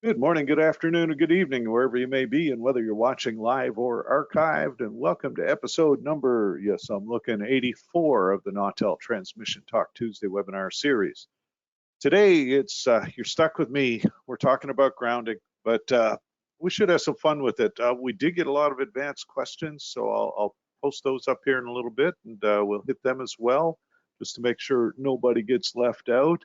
Good morning, good afternoon, or good evening, wherever you may be, and whether you're watching live or archived. And welcome to episode number, yes, I'm looking 84 of the Nautel Transmission Talk Tuesday webinar series. Today, it's you're stuck with me. We're talking about grounding, but we should have some fun with it. We did get a lot of advanced questions, so I'll post those up here in a little bit, and we'll hit them as well, just to make sure nobody gets left out.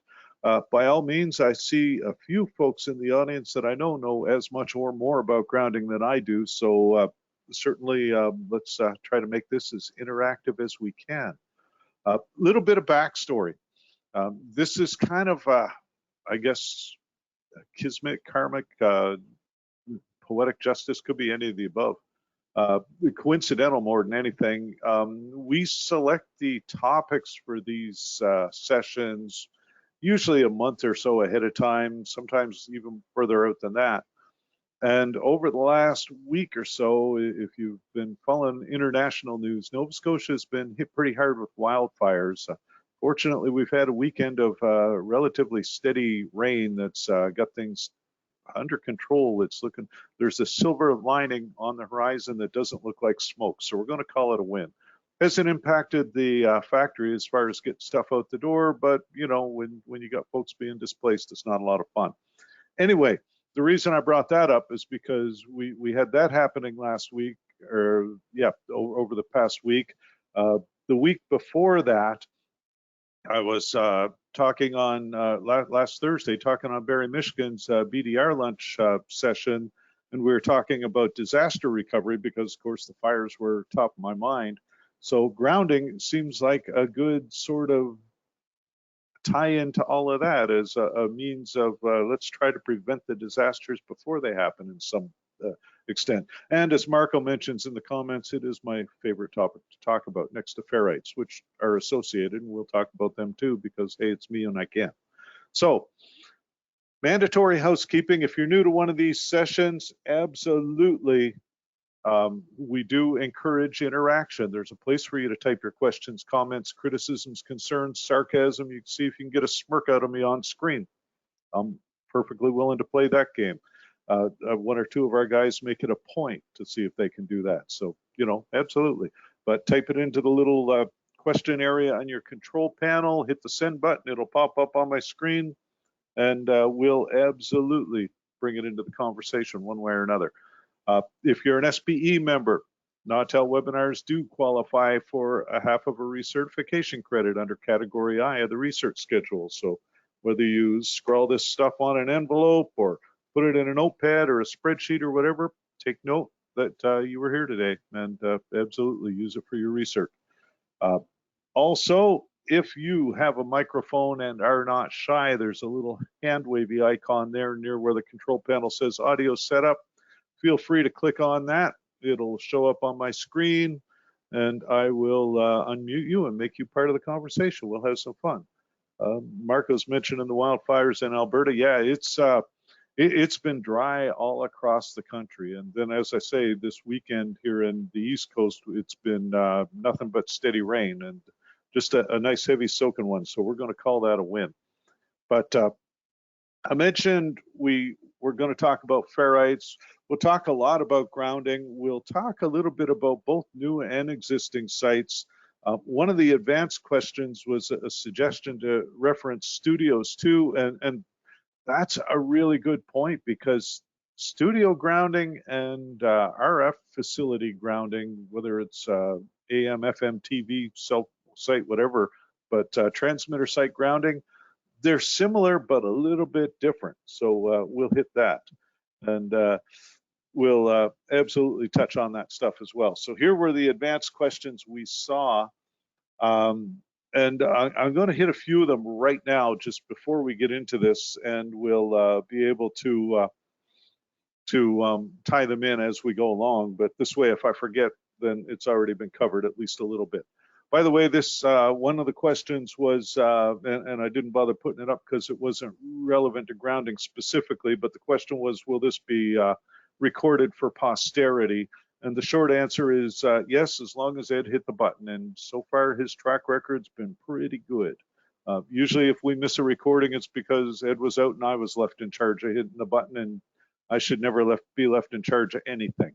By all means, I see a few folks in the audience that I know as much or more about grounding than I do. So certainly let's try to make this as interactive as we can. A little bit of backstory. This is kind of, I guess, kismet, karmic, poetic justice, could be any of the above. Coincidental more than anything. We select the topics for these sessions usually a month or so ahead of time, sometimes even further out than that. And over the last week or so, if you've been following international news, Nova Scotia has been hit pretty hard with wildfires. Fortunately, we've had a weekend of relatively steady rain that's got things under control. It's looking, there's a silver lining on the horizon that doesn't look like smoke. So we're going to call it a win. Hasn't impacted the factory as far as getting stuff out the door, but you know, when you got folks being displaced, it's not a lot of fun. Anyway, the reason I brought that up is because we had that happening last week, or yeah, over the past week. The week before that, I was talking on last Thursday, talking on Barrie, Michigan's BDR lunch session, and we were talking about disaster recovery because, of course, the fires were top of my mind. So grounding seems like a good sort of tie into all of that as a means of let's try to prevent the disasters before they happen in some extent. And as Marco mentions in the comments, it is my favorite topic to talk about next to ferrites, which are associated, and we'll talk about them too because, hey, it's me and I can. So mandatory housekeeping. If you're new to one of these sessions, absolutely we do encourage interaction. There's a place for you to type your questions, comments, criticisms, concerns, sarcasm. You can see if you can get a smirk out of me on screen. I'm perfectly willing to play that game. One or two of our guys make it a point to see if they can do that. So, you know, absolutely. But type it into the little question area on your control panel, hit the send button, it'll pop up on my screen, and we'll absolutely bring it into the conversation one way or another. If you're an SPE member, Nautel webinars do qualify for a half of a recertification credit under Category I of the research schedule. So whether you scrawl this stuff on an envelope or put it in a notepad or a spreadsheet or whatever, take note that you were here today and absolutely use it for your research. Also, if you have a microphone and are not shy, there's a little hand wavy icon there near where the control panel says audio setup. Feel free to click on that. It'll show up on my screen and I will unmute you and make you part of the conversation. We'll have some fun. Marco's mentioning the wildfires in Alberta. Yeah, it's been dry all across the country. And then, as I say, this weekend here in the East Coast, it's been nothing but steady rain and just a nice heavy soaking one. So we're going to call that a win. But I mentioned we're going to talk about ferrites. We'll talk a lot about grounding. We'll talk a little bit about both new and existing sites. One of the advanced questions was a suggestion to reference studios too, and that's a really good point because studio grounding and RF facility grounding, whether it's AM, FM, TV, cell site, whatever, but transmitter site grounding, they're similar but a little bit different. So we'll hit that. And we'll absolutely touch on that stuff as well. So here were the advanced questions we saw. And I'm going to hit a few of them right now just before we get into this, and we'll be able to tie them in as we go along. But this way, if I forget, then it's already been covered at least a little bit. By the way, this one of the questions was, and I didn't bother putting it up because it wasn't relevant to grounding specifically, but the question was, will this be recorded for posterity? And the short answer is yes, as long as Ed hit the button. And so far, his track record's been pretty good. Usually if we miss a recording, it's because Ed was out and I was left in charge of hitting the button, and I should never be left in charge of anything.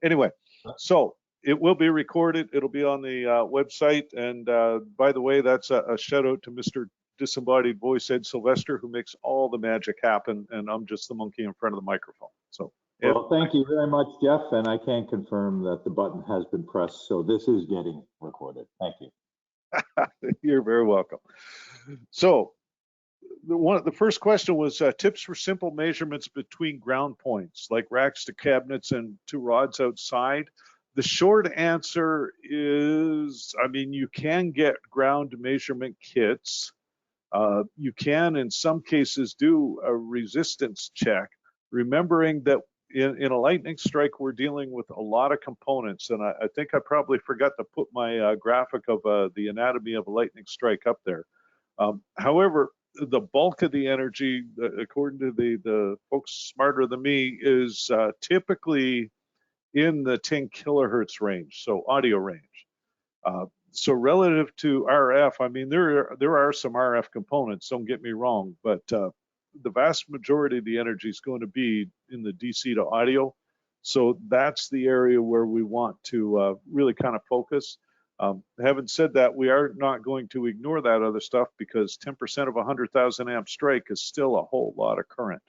Anyway, so it will be recorded. It'll be on the website. And by the way, that's a shout out to Mr. Disembodied Voice, Ed Sylvester, who makes all the magic happen. And I'm just the monkey in front of the microphone. So, Ed, well, thank you very much, Jeff. And I can confirm that the button has been pressed. So this is getting recorded. Thank you. You're very welcome. So the first question was tips for simple measurements between ground points, like racks to cabinets and to rods outside. The short answer is, I mean, you can get ground measurement kits. You can, in some cases, do a resistance check, remembering that in a lightning strike, we're dealing with a lot of components. And I think I probably forgot to put my graphic of the anatomy of a lightning strike up there. However, the bulk of the energy, according to the folks smarter than me, is typically in the 10 kilohertz range, so audio range. So relative to RF, I mean, there are some RF components, don't get me wrong, but the vast majority of the energy is going to be in the DC to audio. So that's the area where we want to really kind of focus. Having said that, we are not going to ignore that other stuff, because 10% of 100,000 amp strike is still a whole lot of current.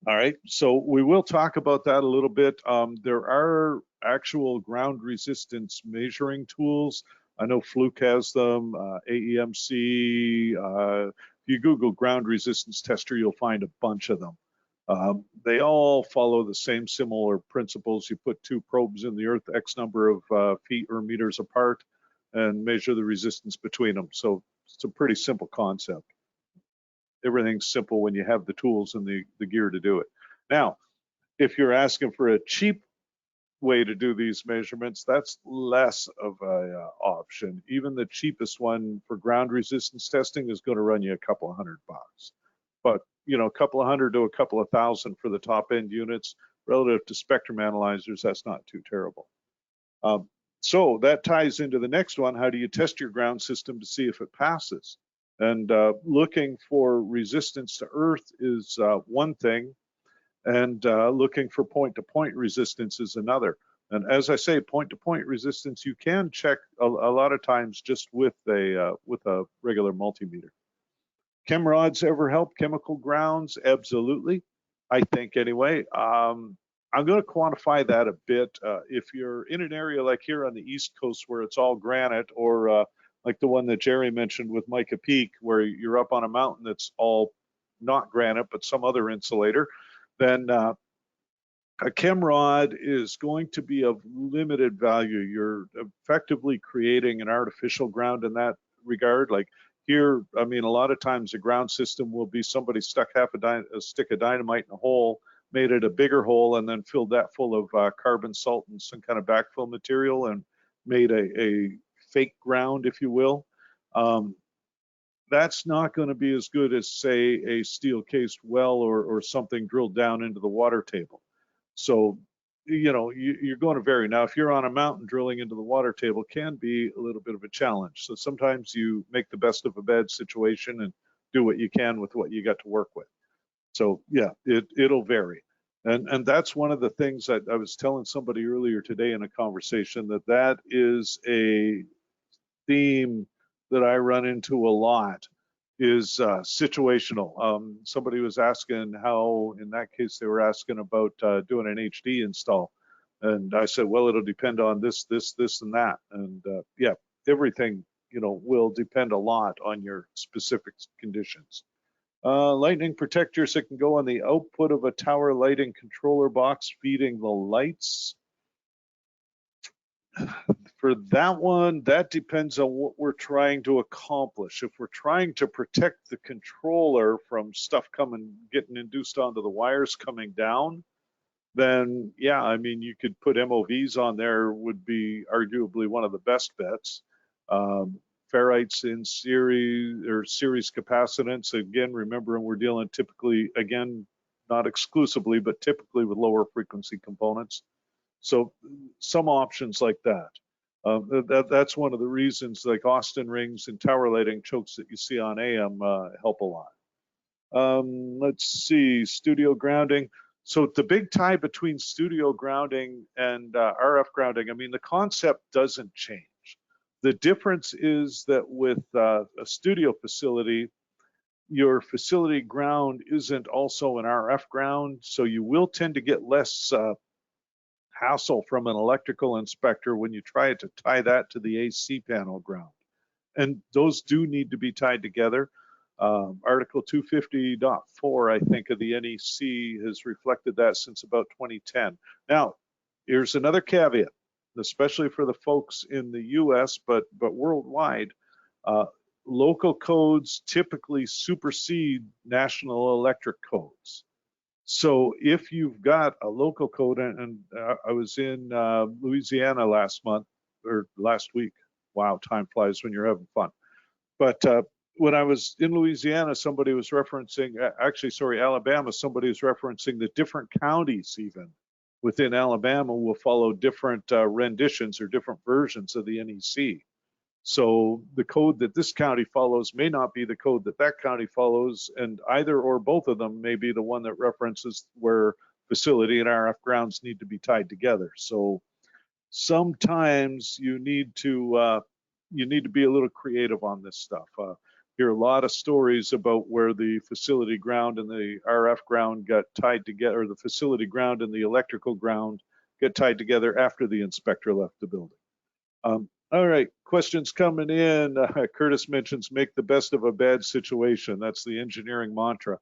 All right, so we will talk about that a little bit. There are actual ground resistance measuring tools. I know Fluke has them, AEMC. If you Google ground resistance tester, you'll find a bunch of them. They all follow the same similar principles. You put two probes in the earth X number of feet or meters apart and measure the resistance between them. So it's a pretty simple concept. Everything's simple when you have the tools and the gear to do it. Now, if you're asking for a cheap way to do these measurements, that's less of an option. Even the cheapest one for ground resistance testing is going to run you a couple of $100. But you know, a couple of $100 to a couple of thousand for the top end units relative to spectrum analyzers, that's not too terrible. So that ties into the next one. How do you test your ground system to see if it passes? And looking for resistance to earth is one thing, and looking for point-to-point resistance is another. And as I say, point-to-point resistance, you can check a lot of times just with a regular multimeter. Chem rods ever help? Chemical grounds? Absolutely, I think anyway. I'm going to quantify that a bit. If you're in an area like here on the East Coast where it's all granite, or like the one that Jerry mentioned with Micah Peak, where you're up on a mountain that's all not granite, but some other insulator, then a chem rod is going to be of limited value. You're effectively creating an artificial ground in that regard. Like here, I mean, a lot of times the ground system will be somebody stuck a stick of dynamite in a hole, made it a bigger hole, and then filled that full of carbon salt and some kind of backfill material and made a fake ground, if you will. That's not going to be as good as, say, a steel cased well or something drilled down into the water table. So, you know, you're going to vary. Now, if you're on a mountain, drilling into the water table can be a little bit of a challenge. So sometimes you make the best of a bad situation and do what you can with what you got to work with. So yeah, it'll vary. And that's one of the things that I was telling somebody earlier today in a conversation, that is a theme that I run into a lot, is situational. Somebody was asking how, in that case, they were asking about doing an HD install. And I said, well, it'll depend on this, and that. And yeah, everything, you know, will depend a lot on your specific conditions. Lightning protectors that can go on the output of a tower lighting controller box feeding the lights. For that one, that depends on what we're trying to accomplish. If we're trying to protect the controller from stuff getting induced onto the wires coming down, then yeah, I mean, you could put MOVs on there, would be arguably one of the best bets. Ferrites in series or series capacitance, again, remembering we're dealing typically, again, not exclusively, but typically with lower frequency components. So some options like that. That's one of the reasons like Austin rings and tower lighting chokes that you see on AM help a lot. Let's see, studio grounding. So the big tie between studio grounding and RF grounding, I mean, the concept doesn't change. The difference is that with a studio facility, your facility ground isn't also an RF ground, so you will tend to get less hassle from an electrical inspector when you try to tie that to the AC panel ground. And those do need to be tied together. Article 250.4, I think, of the NEC has reflected that since about 2010. Now, here's another caveat, especially for the folks in the US, but worldwide. Local codes typically supersede national electric codes. So if you've got a local code, and I was in Louisiana last month or last week. Wow, time flies when you're having fun. But when I was in Louisiana, somebody was referencing, actually, sorry, Alabama, somebody was referencing the different counties even within Alabama will follow different renditions or different versions of the NEC. So the code that this county follows may not be the code that that county follows, and either or both of them may be the one that references where facility and RF grounds need to be tied together. So sometimes you need to be a little creative on this stuff. Hear a lot of stories about where the facility ground and the RF ground got tied together, or the facility ground and the electrical ground get tied together after the inspector left the building. All right, questions coming in. Curtis mentions make the best of a bad situation. That's the engineering mantra.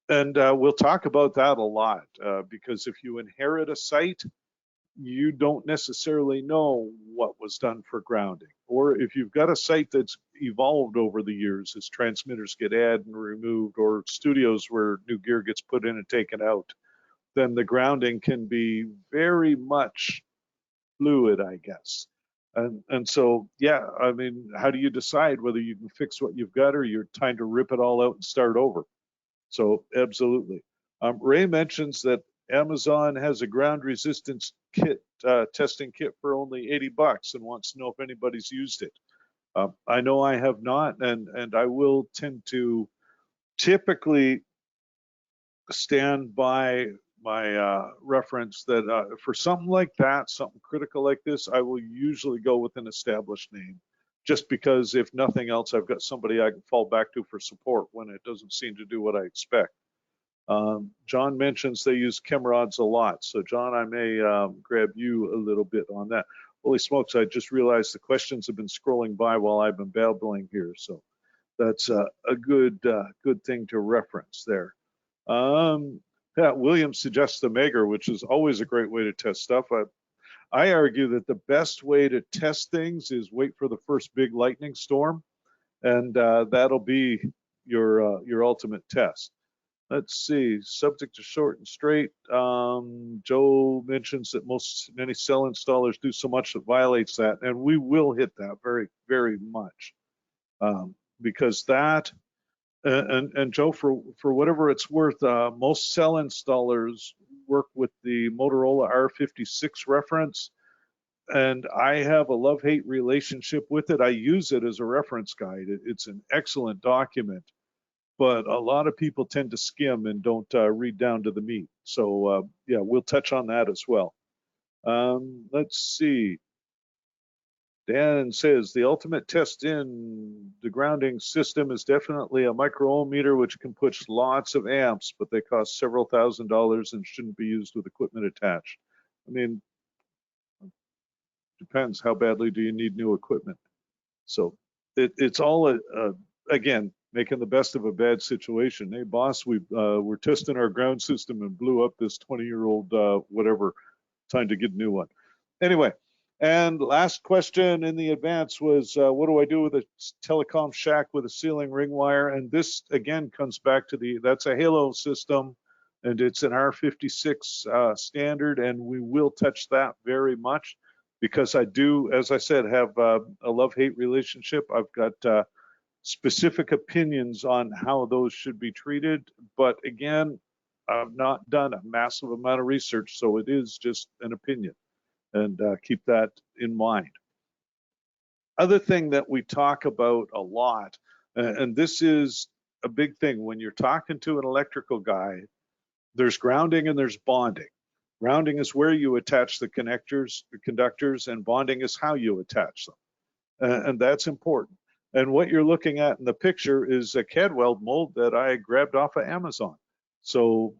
And we'll talk about that a lot because if you inherit a site, you don't necessarily know what was done for grounding. Or if you've got a site that's evolved over the years as transmitters get added and removed, or studios where new gear gets put in and taken out, then the grounding can be very much fluid, I guess. And so, yeah, I mean, how do you decide whether you can fix what you've got or you're trying to rip it all out and start over? So absolutely. Ray mentions that Amazon has a ground resistance kit, testing kit for only $80 and wants to know if anybody's used it. I know I have not, and I will tend to typically stand by my reference that for something like that, something critical like this, I will usually go with an established name, just because if nothing else, I've got somebody I can fall back to for support when it doesn't seem to do what I expect. John mentions they use chem rods a lot. So John, I may grab you a little bit on that. Holy smokes, I just realized the questions have been scrolling by while I've been babbling here. So that's a good thing to reference there. Pat Williams suggests the Mager, which is always a great way to test stuff. I argue that the best way to test things is wait for the first big lightning storm, and that'll be your ultimate test. Let's see, subject to short and straight. Joe mentions that many cell installers do so much that violates that, and we will hit that very, very much because that. And Joe, for whatever it's worth, most cell installers work with the Motorola R56 reference, and I have a love-hate relationship with it. I use it as a reference guide. It's an excellent document, but a lot of people tend to skim and don't read down to the meat. So yeah, we'll touch on that as well. Let's see. Dan says the ultimate test in the grounding system is definitely a micro ohm meter, which can push lots of amps, but they cost several $1,000s and shouldn't be used with equipment attached. I mean, depends how badly do you need new equipment. So it's all again, making the best of a bad situation. Hey boss, we're testing our ground system and blew up this 20-year-old whatever, time to get a new one. Anyway. And last question in the advance was, what do I do with a telecom shack with a ceiling ring wire? And this again comes back to that's a Halo system, and it's an R56 standard, and we will touch that very much because I do, as I said, have a love-hate relationship. I've got specific opinions on how those should be treated, but again, I've not done a massive amount of research, so it is just an opinion. And keep that in mind. Other thing that we talk about a lot, and this is a big thing when you're talking to an electrical guy, there's grounding and there's bonding. Grounding is where you attach the connectors, the conductors, and bonding is how you attach them. And that's important. And what you're looking at in the picture is a CAD weld mold that I grabbed off of Amazon. So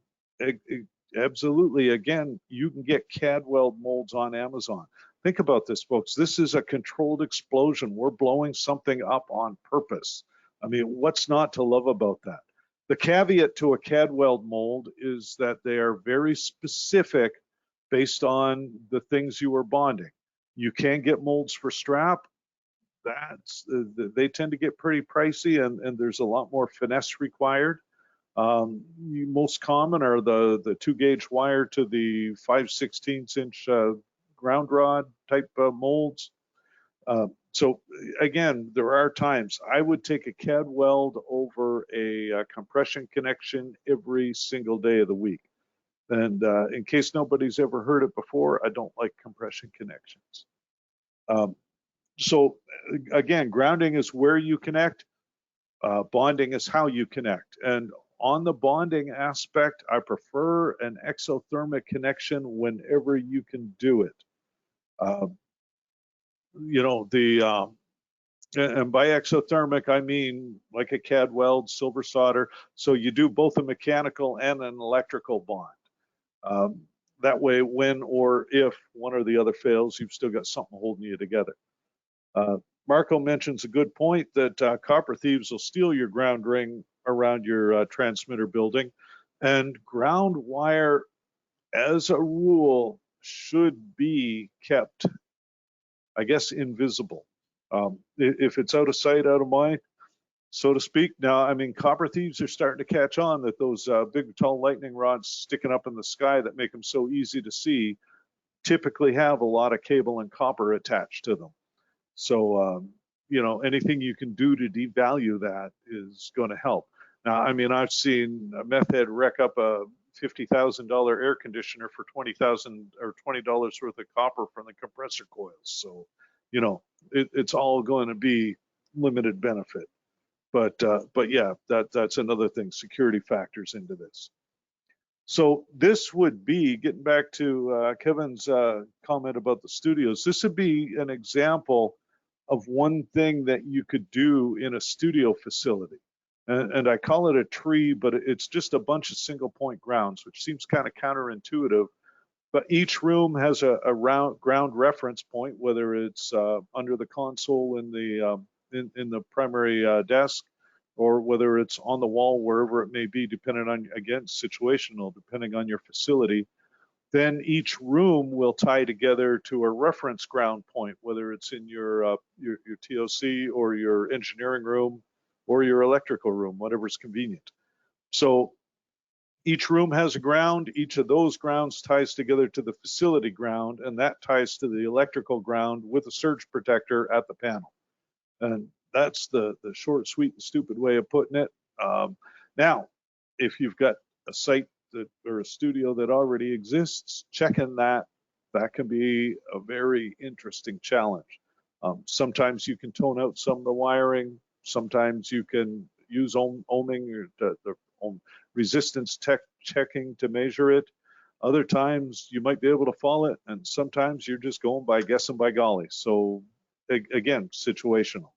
absolutely, again, you can get CAD weld molds on Amazon. Think about this, folks. This is a controlled explosion. We're blowing something up on purpose. I mean, what's not to love about that? The caveat to a CAD weld mold is that they are very specific based on the things you are bonding. You can get molds for strap. They tend to get pretty pricey, and there's a lot more finesse required. Most common are the 2-gauge wire to the 5/16 inch ground rod type molds. So again, there are times I would take a CAD weld over a compression connection every single day of the week. And in case nobody's ever heard it before, I don't like compression connections. So again, grounding is where you connect. Bonding is how you connect. And on the bonding aspect, I prefer an exothermic connection whenever you can do it. You know, and by exothermic, I mean like a CAD weld, silver solder. So you do both a mechanical and an electrical bond. That way, when or if one or the other fails, you've still got something holding you together. Marco mentions a good point that copper thieves will steal your ground ring around your transmitter building, and ground wire, as a rule, should be kept, I guess, invisible. If it's out of sight, out of mind, so to speak. Now, I mean, copper thieves are starting to catch on that those big, tall lightning rods sticking up in the sky that make them so easy to see typically have a lot of cable and copper attached to them. So, you know, anything you can do to devalue that is going to help. Now, I mean, I've seen a meth head wreck up a $50,000 air conditioner for $20,000 or $20 worth of copper from the compressor coils. So, you know, it's all going to be limited benefit. But yeah, that's another thing. Security factors into this. So this would be, getting back to Kevin's comment about the studios, this would be an example of one thing that you could do in a studio facility. And I call it a tree, but it's just a bunch of single point grounds, which seems kind of counterintuitive. But each room has a ground reference point, whether it's under the console in the primary desk, or whether it's on the wall, wherever it may be, depending on, again, situational, depending on your facility. Then each room will tie together to a reference ground point, whether it's in your TOC or your engineering room or your electrical room, whatever's convenient. So each room has a ground. Each of those grounds ties together to the facility ground, and that ties to the electrical ground with a surge protector at the panel. And that's the short, sweet, and stupid way of putting it. Now, if you've got a site or a studio that already exists, checking that can be a very interesting challenge. Sometimes you can tone out some of the wiring. Sometimes you can use ohming or the resistance checking to measure it. Other times you might be able to follow it, and sometimes you're just going by guessing by golly. So again, situational.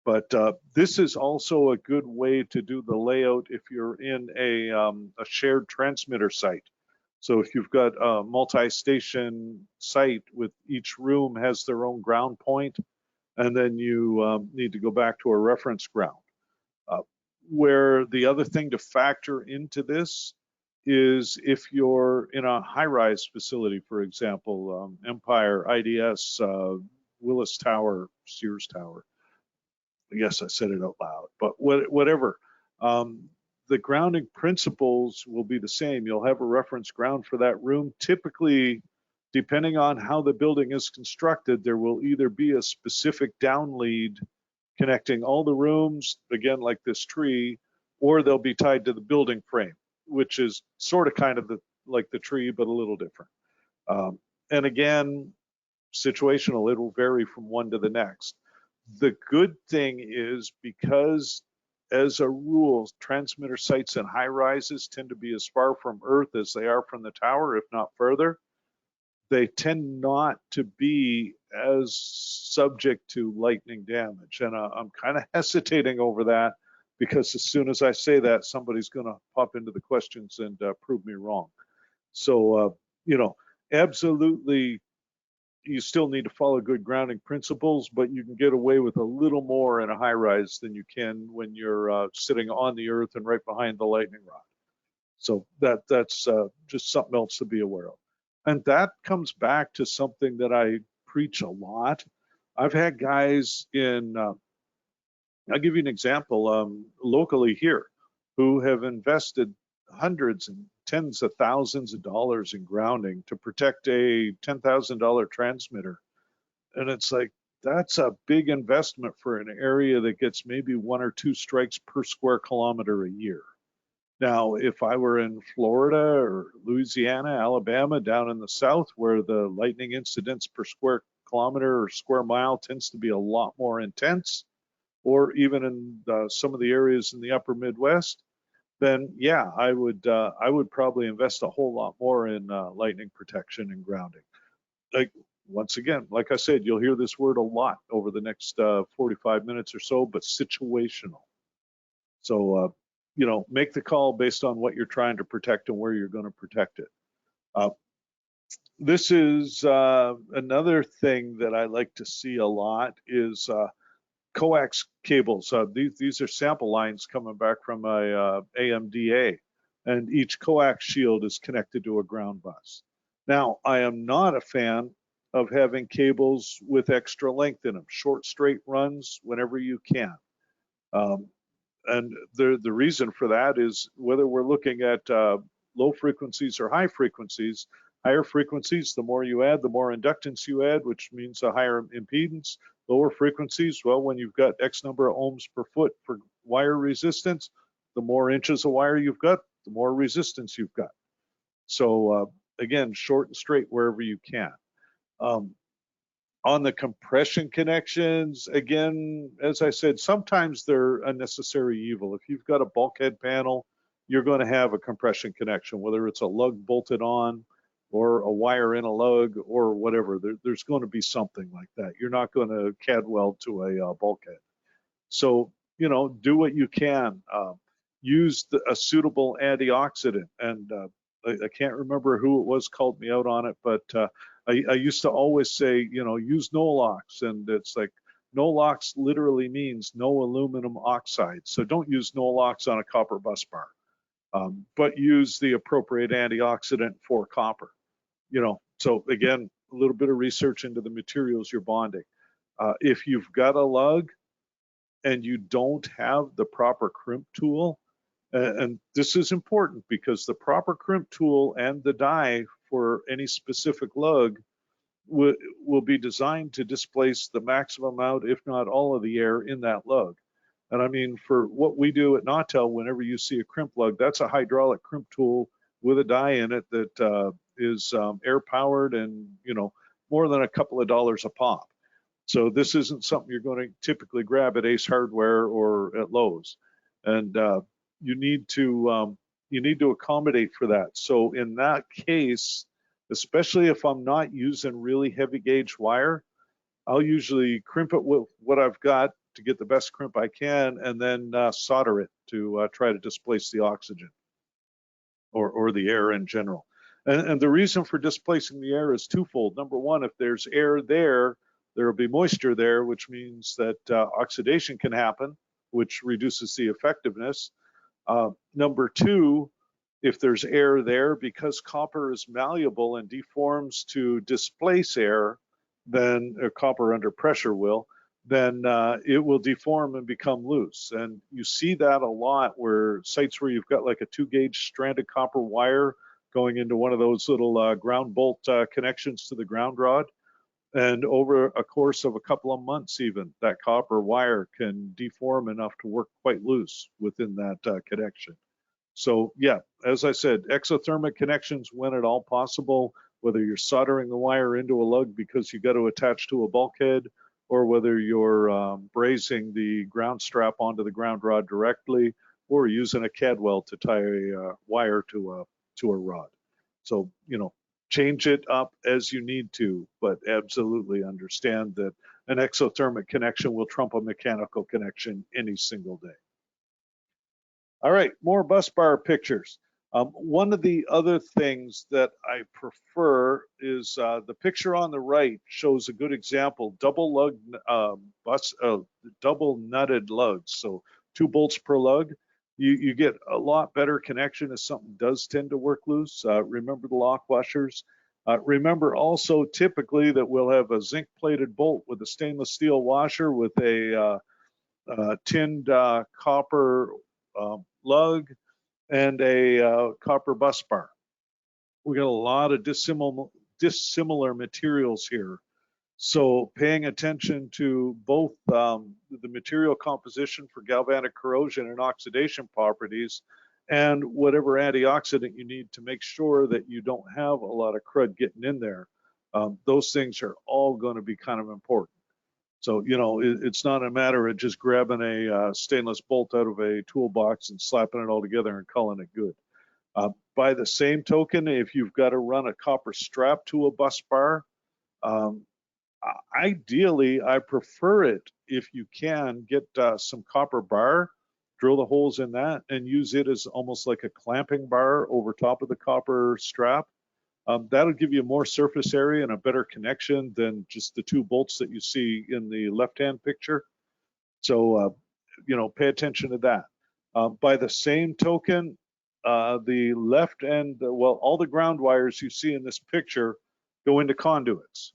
But this is also a good way to do the layout if you're in a shared transmitter site. So if you've got a multi-station site with each room has their own ground point, and then you need to go back to a reference ground. Where the other thing to factor into this is if you're in a high-rise facility, for example, Empire, IDS, Willis Tower, Sears Tower. Yes, I said it out loud, but whatever. The grounding principles will be the same. You'll have a reference ground for that room. Typically, depending on how the building is constructed, there will either be a specific down lead connecting all the rooms, again, like this tree, or they'll be tied to the building frame, which is sort of kind of like the tree, but a little different. And again, situational, it will vary from one to the next. The good thing is, because as a rule, transmitter sites and high rises tend to be as far from Earth as they are from the tower, if not further. They tend not to be as subject to lightning damage. And I'm kind of hesitating over that, because as soon as I say that, somebody's going to pop into the questions and prove me wrong. So, absolutely, you still need to follow good grounding principles, but you can get away with a little more in a high rise than you can when you're sitting on the earth and right behind the lightning rod. So that's just something else to be aware of. And that comes back to something that I preach a lot. I've had guys I'll give you an example, locally here, who have invested hundreds and tens of thousands of dollars in grounding to protect a $10,000 transmitter. And it's like, that's a big investment for an area that gets maybe 1 or 2 strikes per square kilometer a year. Now, if I were in Florida or Louisiana, Alabama, down in the South, where the lightning incidence per square kilometer or square mile tends to be a lot more intense, or even in some of the areas in the upper Midwest, then yeah, I would probably invest a whole lot more in lightning protection and grounding. Like, once again, like I said, you'll hear this word a lot over the next 45 minutes or so, but situational. So, make the call based on what you're trying to protect and where you're going to protect it. This is another thing that I like to see a lot is coax cables. These are sample lines coming back from a AMDA, and each coax shield is connected to a ground bus. Now, I am not a fan of having cables with extra length in them, short straight runs whenever you can. And the reason for that is, whether we're looking at low frequencies or high frequencies, higher frequencies, the more you add, the more inductance you add, which means a higher impedance. Lower frequencies, well, when you've got X number of ohms per foot for wire resistance, the more inches of wire you've got, the more resistance you've got. So again, short and straight wherever you can. On the compression connections, again, as I said, sometimes they're a necessary evil. If you've got a bulkhead panel, you're going to have a compression connection, whether it's a lug bolted on or a wire in a lug or whatever. There's going to be something like that. You're not going to CAD weld to a bulkhead. So, do what you can. Use a suitable antioxidant. And I can't remember who it was called me out on it, but I used to always say, use Nolox. And it's like, Nolox literally means no aluminum oxide. So don't use Nolox on a copper bus bar, but use the appropriate antioxidant for copper. So again, a little bit of research into the materials you're bonding. If you've got a lug and you don't have the proper crimp tool, and this is important because the proper crimp tool and the die for any specific lug will be designed to displace the maximum amount, if not all of the air in that lug. And I mean, for what we do at Nautel, whenever you see a crimp lug, that's a hydraulic crimp tool with a die in it that is air powered and, more than a couple of dollars a pop. So this isn't something you're going to typically grab at Ace Hardware or at Lowe's. And you need to accommodate for that. So in that case, especially if I'm not using really heavy gauge wire, I'll usually crimp it with what I've got to get the best crimp I can, and then solder it to try to displace the oxygen or the air in general. And the reason for displacing the air is twofold. Number one, if there's air there, there will be moisture there, which means that oxidation can happen, which reduces the effectiveness. Number two, if there's air there, because copper is malleable and deforms to displace air, then copper under pressure will, then it will deform and become loose. And you see that a lot where sites where you've got like a 2-gauge stranded copper wire going into one of those little ground bolt connections to the ground rod. And over a course of a couple of months even, that copper wire can deform enough to work quite loose within that connection. So yeah, as I said, exothermic connections when at all possible, whether you're soldering the wire into a lug because you got to attach to a bulkhead, or whether you're brazing the ground strap onto the ground rod directly, or using a cadwell to tie a wire to a rod. So, change it up as you need to, but absolutely understand that an exothermic connection will trump a mechanical connection any single day. All right, more bus bar pictures. One of the other things that I prefer is the picture on the right shows a good example, double nutted lugs. So 2 bolts per lug. You get a lot better connection if something does tend to work loose. Remember the lock washers. Remember also typically that we'll have a zinc plated bolt with a stainless steel washer with a tinned copper lug and a copper bus bar. We got a lot of dissimilar materials here. So paying attention to both the material composition for galvanic corrosion and oxidation properties and whatever antioxidant you need to make sure that you don't have a lot of crud getting in there. Those things are all going to be kind of important. So, it's not a matter of just grabbing a stainless bolt out of a toolbox and slapping it all together and calling it good. By the same token, if you've got to run a copper strap to a bus bar, ideally, I prefer it if you can get some copper bar, drill the holes in that, and use it as almost like a clamping bar over top of the copper strap. That'll give you more surface area and a better connection than just the 2 bolts that you see in the left-hand picture. So, pay attention to that. By the same token, the left end, all the ground wires you see in this picture go into conduits.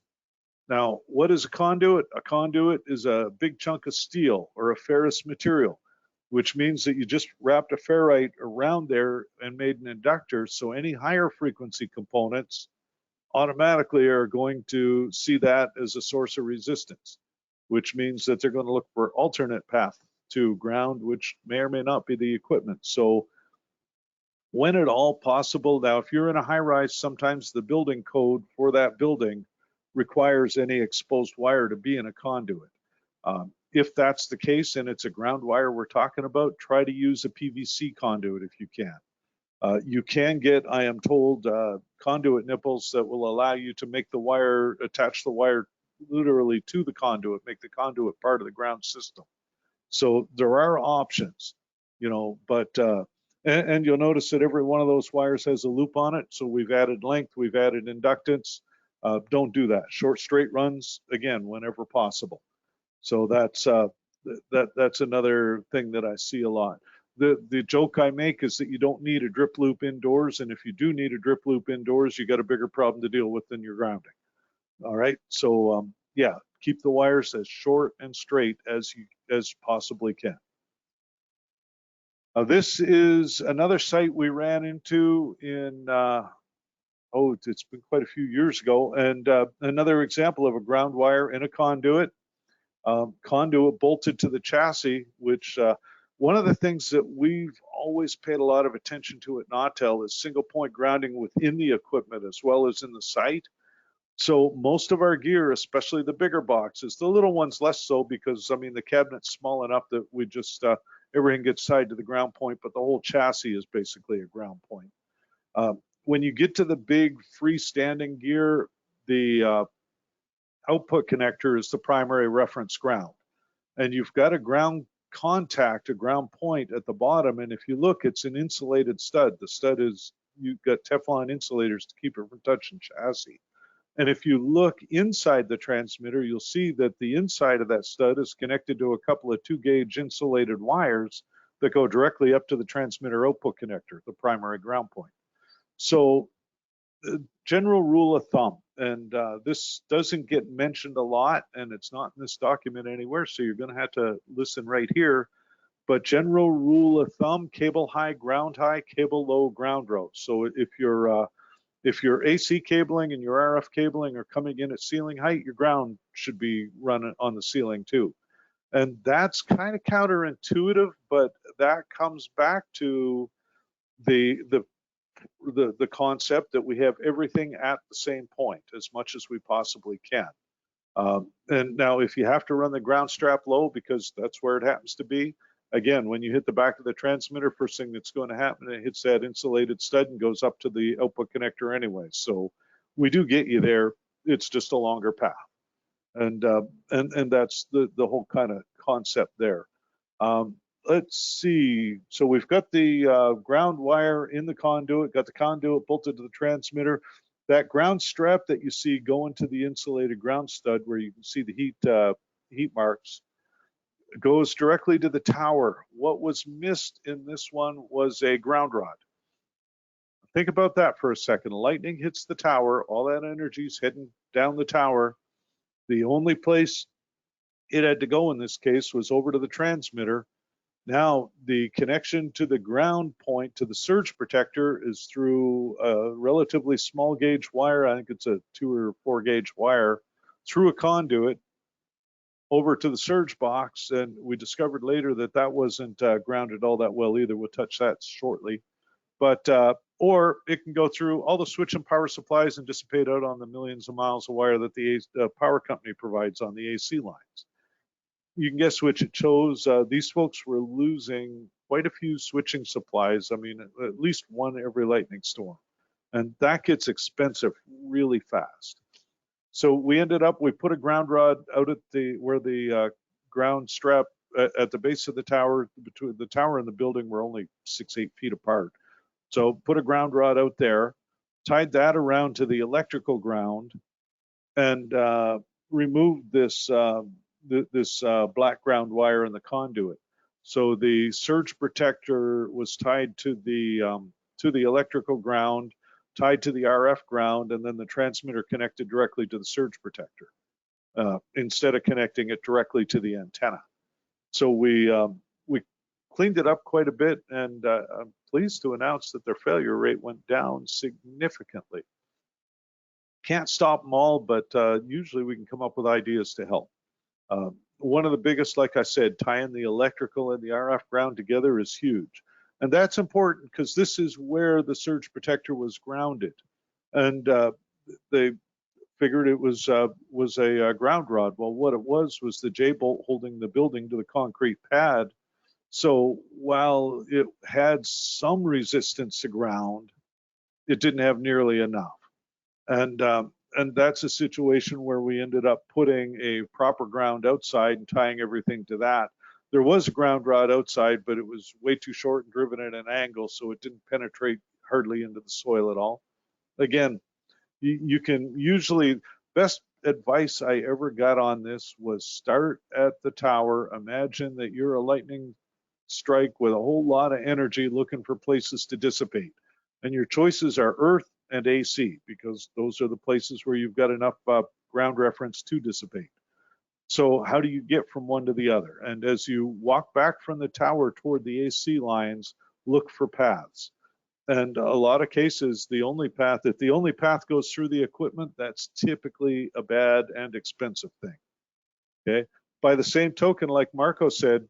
Now, what is a conduit? A conduit is a big chunk of steel or a ferrous material, which means that you just wrapped a ferrite around there and made an inductor. So any higher frequency components automatically are going to see that as a source of resistance, which means that they're going to look for alternate path to ground, which may or may not be the equipment. So when at all possible, now if you're in a high rise, sometimes the building code for that building requires any exposed wire to be in a conduit. If that's the case and it's a ground wire we're talking about, try to use a PVC conduit if you can. You can get, I am told, conduit nipples that will allow you to make the wire, attach the wire literally to the conduit, make the conduit part of the ground system. So there are options, but and you'll notice that every one of those wires has a loop on it. So we've added length, we've added inductance. Don't do that. Short straight runs, again, whenever possible. So that's another thing that I see a lot. The joke I make is that you don't need a drip loop indoors, and if you do need a drip loop indoors, you got a bigger problem to deal with than your grounding. All right, so yeah, keep the wires as short and straight as you possibly can. This is another site we ran into in it's been quite a few years ago, and another example of a ground wire in a conduit. Conduit bolted to the chassis, which one of the things that we've always paid a lot of attention to at Nautel is single point grounding within the equipment as well as in the site. So most of our gear, especially the bigger boxes, the little ones less so, because the cabinet's small enough that we just everything gets tied to the ground point, but the whole chassis is basically a ground point. When you get to the big freestanding gear, the output connector is the primary reference ground. And you've got a ground contact, a ground point at the bottom. And if you look, it's an insulated stud. The stud is, you've got Teflon insulators to keep it from touching chassis. And if you look inside the transmitter, you'll see that the inside of that stud is connected to a couple of 2-gauge insulated wires that go directly up to the transmitter output connector, the primary ground point. So general rule of thumb, and this doesn't get mentioned a lot, and it's not in this document anywhere, so you're going to have to listen right here. But general rule of thumb: cable high, cable low, ground row. So if your AC cabling and your RF cabling are coming in at ceiling height, your ground should be running on the ceiling too. And that's kind of counterintuitive, but that comes back to the concept that we have everything at the same point as much as we possibly can. And now if you have to run the ground strap low because that's where it happens to be, again, when you hit the back of the transmitter, first thing that's going to happen, it hits that insulated stud and goes up to the output connector anyway. So we do get you there. It's just a longer path. And that's the whole kind of concept there. Let's see. So we've got the ground wire in the conduit, got the conduit bolted to the transmitter. That ground strap that you see going to the insulated ground stud, where you can see the heat marks, goes directly to the tower. What was missed in this one was a ground rod. Think about that for a second. Lightning hits the tower, all that energy is heading down the tower. The only place it had to go in this case was over to the transmitter. Now the connection to the ground point to the surge protector is through a relatively small gauge wire. I think it's a 2 or 4 gauge wire through a conduit over to the surge box. And we discovered later that that wasn't grounded all that well either. We'll touch that shortly. But or it can go through all the switch and power supplies and dissipate out on the millions of miles of wire that the power company provides on the AC lines. You can guess which it chose. These folks were losing quite a few switching supplies. I mean, at least one every lightning storm. And that gets expensive really fast. So we ended up, we put a ground rod out at where the ground strap at the base of the tower, between the tower and the building were only 6-8 feet apart. So put a ground rod out there, tied that around to the electrical ground, and removed this black ground wire in the conduit. So the surge protector was tied to the electrical ground, tied to the RF ground, and then the transmitter connected directly to the surge protector instead of connecting it directly to the antenna. So we cleaned it up quite a bit, and I'm pleased to announce that their failure rate went down significantly. Can't stop them all, but usually we can come up with ideas to help. One of the biggest, like I said, tying the electrical and the RF ground together is huge. And that's important because this is where the surge protector was grounded. And they figured it was a ground rod. Well, what it was the J-bolt holding the building to the concrete pad. So while it had some resistance to ground, it didn't have nearly enough. And that's a situation where we ended up putting a proper ground outside and tying everything to that. There was a ground rod outside, but it was way too short and driven at an angle, so it didn't penetrate hardly into the soil at all. Again, you can usually, best advice I ever got on this was start at the tower. Imagine that you're a lightning strike with a whole lot of energy looking for places to dissipate. And your choices are earth and AC, because those are the places where you've got enough ground reference to dissipate. So how do you get from one to the other? And as you walk back from the tower toward the AC lines, look for paths. And a lot of cases, if the only path goes through the equipment, that's typically a bad and expensive thing. Okay. By the same token, like Marco said,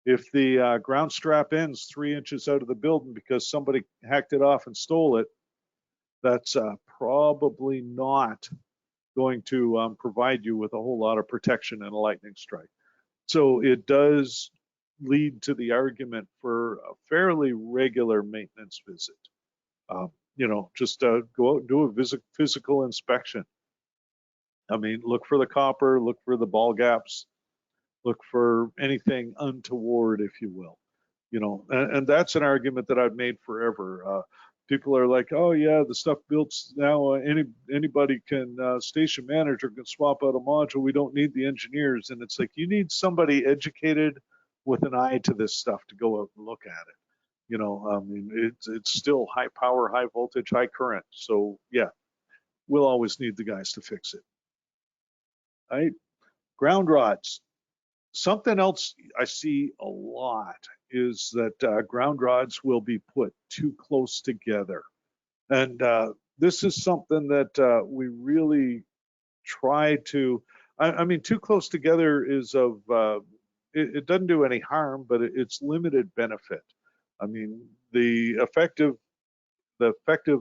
if the ground strap ends 3 inches out of the building because somebody hacked it off and stole it, that's probably not going to provide you with a whole lot of protection in a lightning strike. So it does lead to the argument for a fairly regular maintenance visit. Just go out and do a physical inspection. I mean, look for the copper, look for the ball gaps, look for anything untoward, if you will. And that's an argument that I've made forever. People are like, oh yeah, the stuff built now, anybody can, station manager can swap out a module. We don't need the engineers. And it's like, you need somebody educated with an eye to this stuff to go out and look at it. I mean, it's still high power, high voltage, high current. So yeah, we'll always need the guys to fix it. All right, ground rods. Something else I see a lot is that ground rods will be put too close together. And this is something that we really try to, I mean, too close together is it doesn't do any harm, but it's limited benefit. I mean, the effective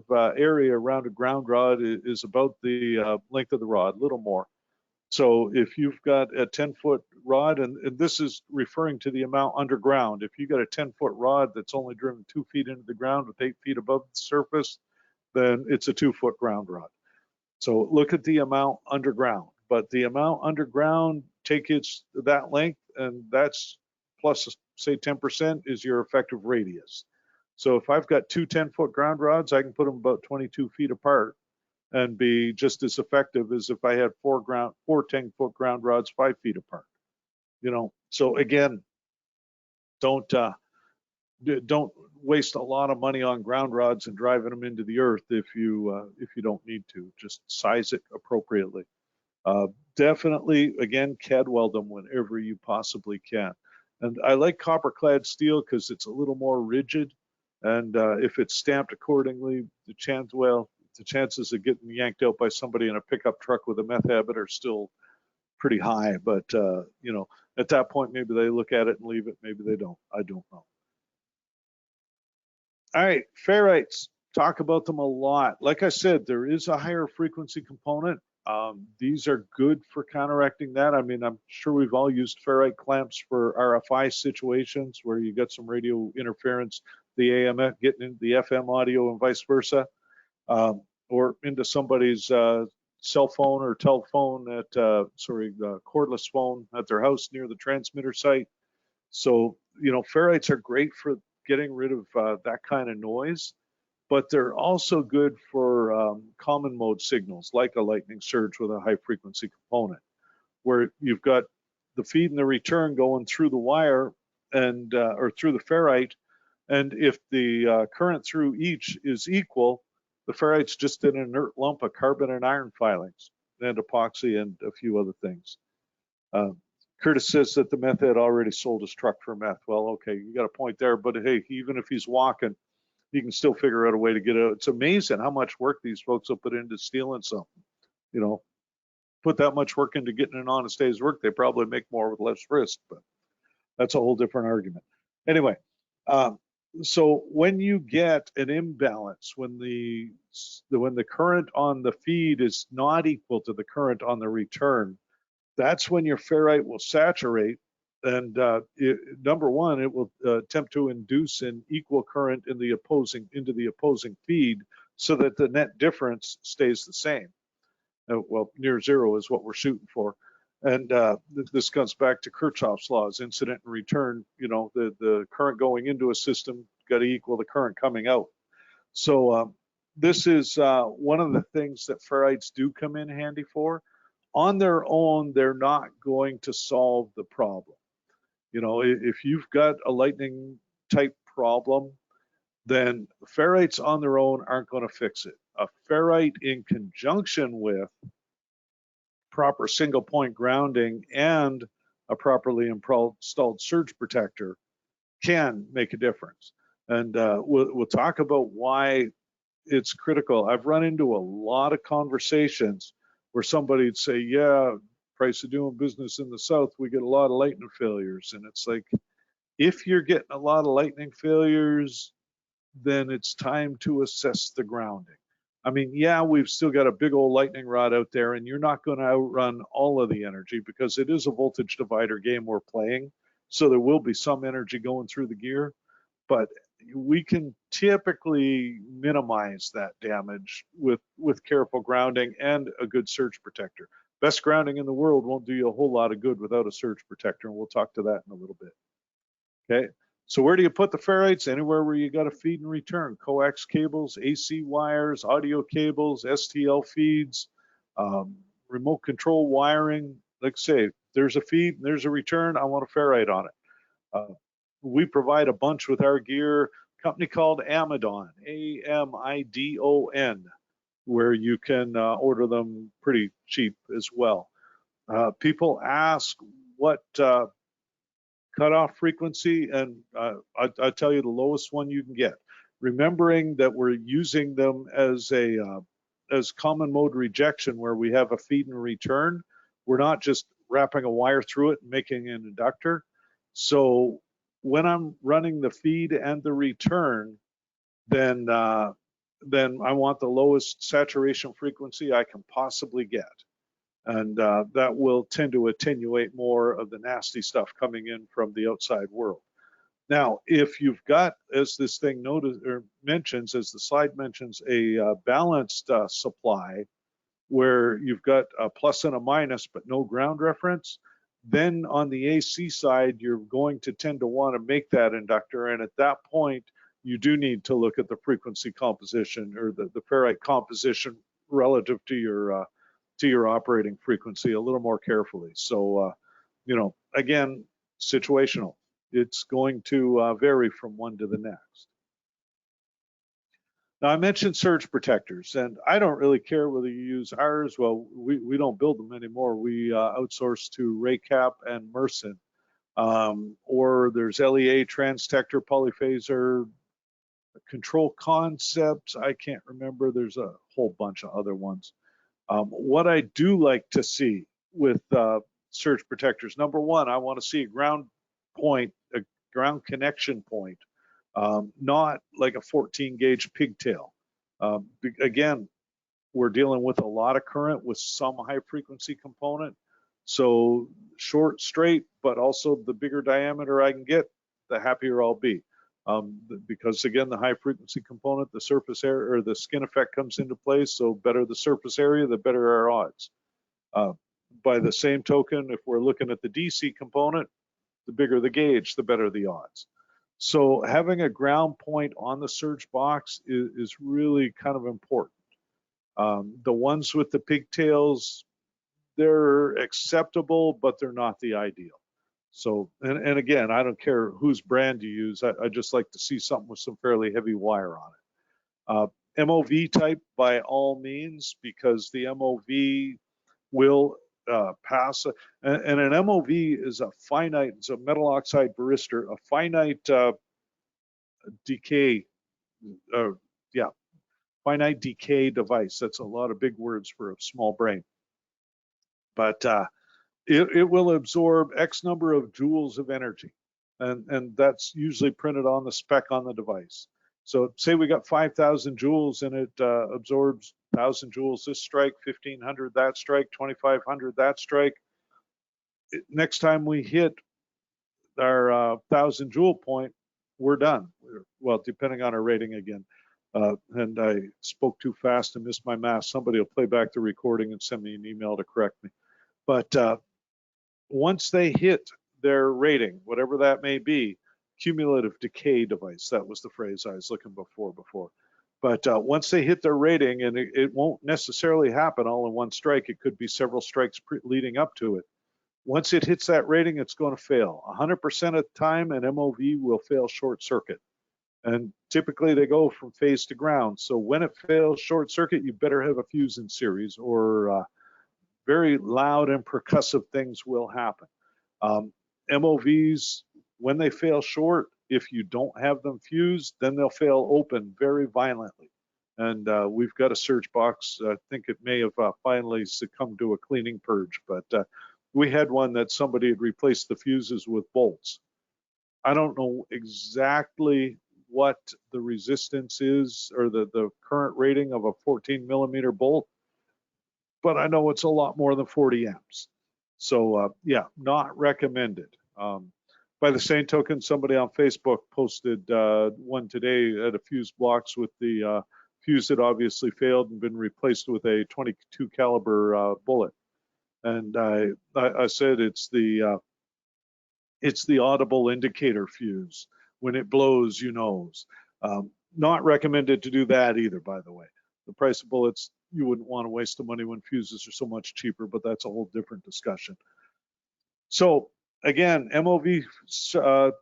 area around a ground rod is about the length of the rod, a little more. So if you've got a 10-foot rod, and this is referring to the amount underground, if you got a 10-foot rod that's only driven 2 feet into the ground with 8 feet above the surface, then it's a 2-foot ground rod. So look at the amount underground, but the amount underground, take that length, and that's plus, say, 10% is your effective radius. So if I've got two 10-foot ground rods, I can put them about 22 feet apart and be just as effective as if I had four 10-foot ground rods 5 feet apart. So again, don't waste a lot of money on ground rods and driving them into the earth if you don't need to. Just size it appropriately. Definitely, again, CAD weld them whenever you possibly can. And I like copper clad steel because it's a little more rigid, and if it's stamped accordingly, the chances of getting yanked out by somebody in a pickup truck with a meth habit are still pretty high. But at that point, maybe they look at it and leave it. Maybe they don't. I don't know. All right, ferrites. Talk about them a lot. Like I said, there is a higher frequency component. These are good for counteracting that. I mean, I'm sure we've all used ferrite clamps for RFI situations where you got some radio interference, the AM getting into the FM audio and vice versa, or into somebody's cell phone or telephone cordless phone at their house near the transmitter site. So, ferrites are great for getting rid of that kind of noise, but they're also good for common mode signals like a lightning surge with a high frequency component, where you've got the feed and the return going through the wire and or through the ferrite, and if the current through each is equal, the ferrite's just an inert lump of carbon and iron filings and epoxy and a few other things. Curtis says that the meth head already sold his truck for meth. Well, okay, you got a point there, but hey, even if he's walking, he can still figure out a way to get out. It's amazing how much work these folks will put into stealing something. Put that much work into getting an honest day's work, they probably make more with less risk, but that's a whole different argument. Anyway, so when you get an imbalance, when the current on the feed is not equal to the current on the return, that's when your ferrite will saturate, and number one, it will attempt to induce an equal current into the opposing feed, so that the net difference stays the same. Well, near zero is what we're shooting for, and this comes back to Kirchhoff's laws: incident and return. The current going into a system got to equal the current coming out. So this is one of the things that ferrites do come in handy for. On their own, they're not going to solve the problem. If you've got a lightning type problem, then ferrites on their own aren't going to fix it. A ferrite in conjunction with proper single point grounding and a properly installed surge protector can make a difference. And we'll talk about why it's critical. I've run into a lot of conversations where somebody'd say, yeah, price of doing business in the South, we get a lot of lightning failures. And it's like, if you're getting a lot of lightning failures, then it's time to assess the grounding. I mean, yeah, we've still got a big old lightning rod out there, and you're not going to outrun all of the energy because it is a voltage divider game we're playing. So there will be some energy going through the gear, but we can typically minimize that damage with careful grounding and a good surge protector. Best grounding in the world won't do you a whole lot of good without a surge protector, and we'll talk to that in a little bit. Okay, so where do you put the ferrites? Anywhere where you got a feed and return: coax cables, AC wires, audio cables, STL feeds, remote control wiring. Like I say, there's a feed and there's a return, I want a ferrite on it. We provide a bunch with our gear, a company called Amidon, AMIDON, where you can order them pretty cheap as well. People ask what cutoff frequency, and I tell you the lowest one you can get. Remembering that we're using them as common mode rejection, where we have a feed and return. We're not just wrapping a wire through it and making an inductor. So when I'm running the feed and the return, then I want the lowest saturation frequency I can possibly get. And that will tend to attenuate more of the nasty stuff coming in from the outside world. Now, if you've got, as this thing noted or mentions, as the slide mentions, a balanced supply where you've got a plus and a minus but no ground reference, then on the AC side, you're going to tend to want to make that inductor. And at that point, you do need to look at the frequency composition or the ferrite composition relative to your operating frequency a little more carefully. So, you know, again, situational. It's going to vary from one to the next. Now, I mentioned surge protectors, and I don't really care whether you use ours. Well, we don't build them anymore. We outsource to Raycap and Mersen. Or there's LEA, Transtector, Polyphaser, Control Concepts. I can't remember. There's a whole bunch of other ones. What I do like to see with surge protectors, number one, I want to see a ground point, a ground connection point. Not like a 14 gauge pigtail. Again, we're dealing with a lot of current with some high frequency component. So short, straight, but also the bigger diameter I can get, the happier I'll be. Because again, the high frequency component, the surface area or the skin effect comes into play. So better the surface area, the better our odds. By the same token, if we're looking at the DC component, the bigger the gauge, the better the odds. So having a ground point on the surge box is really kind of important. The ones with the pigtails, they're acceptable, but they're not the ideal. So, and again, I don't care whose brand you use. I just like to see something with some fairly heavy wire on it. MOV type by all means, because the MOV will pass. And an MOV is a finite, it's a metal oxide varistor, a finite decay, finite decay device. That's a lot of big words for a small brain. But it will absorb X number of joules of energy. And that's usually printed on the spec on the device. So say we got 5,000 joules and it absorbs 1,000 joules this strike, 1,500 that strike, 2,500 that strike. Next time we hit our 1,000 joule point, we're done. Well, depending on our rating again. And I spoke too fast and missed my math. Somebody will play back the recording and send me an email to correct me. But once they hit their rating, whatever that may be, cumulative decay device, that was the phrase I was looking before. But once they hit their rating, and it won't necessarily happen all in one strike, it could be several strikes leading up to it. Once it hits that rating, it's going to fail. 100% of the time, an MOV will fail short circuit. And typically they go from phase to ground. So when it fails short circuit, you better have a fuse in series, or very loud and percussive things will happen. MOVs, when they fail short, if you don't have them fused, then they'll fail open very violently. And we've got a surge box. I think it may have finally succumbed to a cleaning purge, but we had one that somebody had replaced the fuses with bolts. I don't know exactly what the resistance is or the current rating of a 14 millimeter bolt, but I know it's a lot more than 40 amps. So yeah, not recommended. By the same token, somebody on Facebook posted one today at a fuse box with the fuse that obviously failed and been replaced with a 22 caliber bullet. And I said it's the audible indicator fuse. When it blows, you know. Not recommended to do that either, by the way. The price of bullets, you wouldn't want to waste the money when fuses are so much cheaper, but that's a whole different discussion. So again, MOV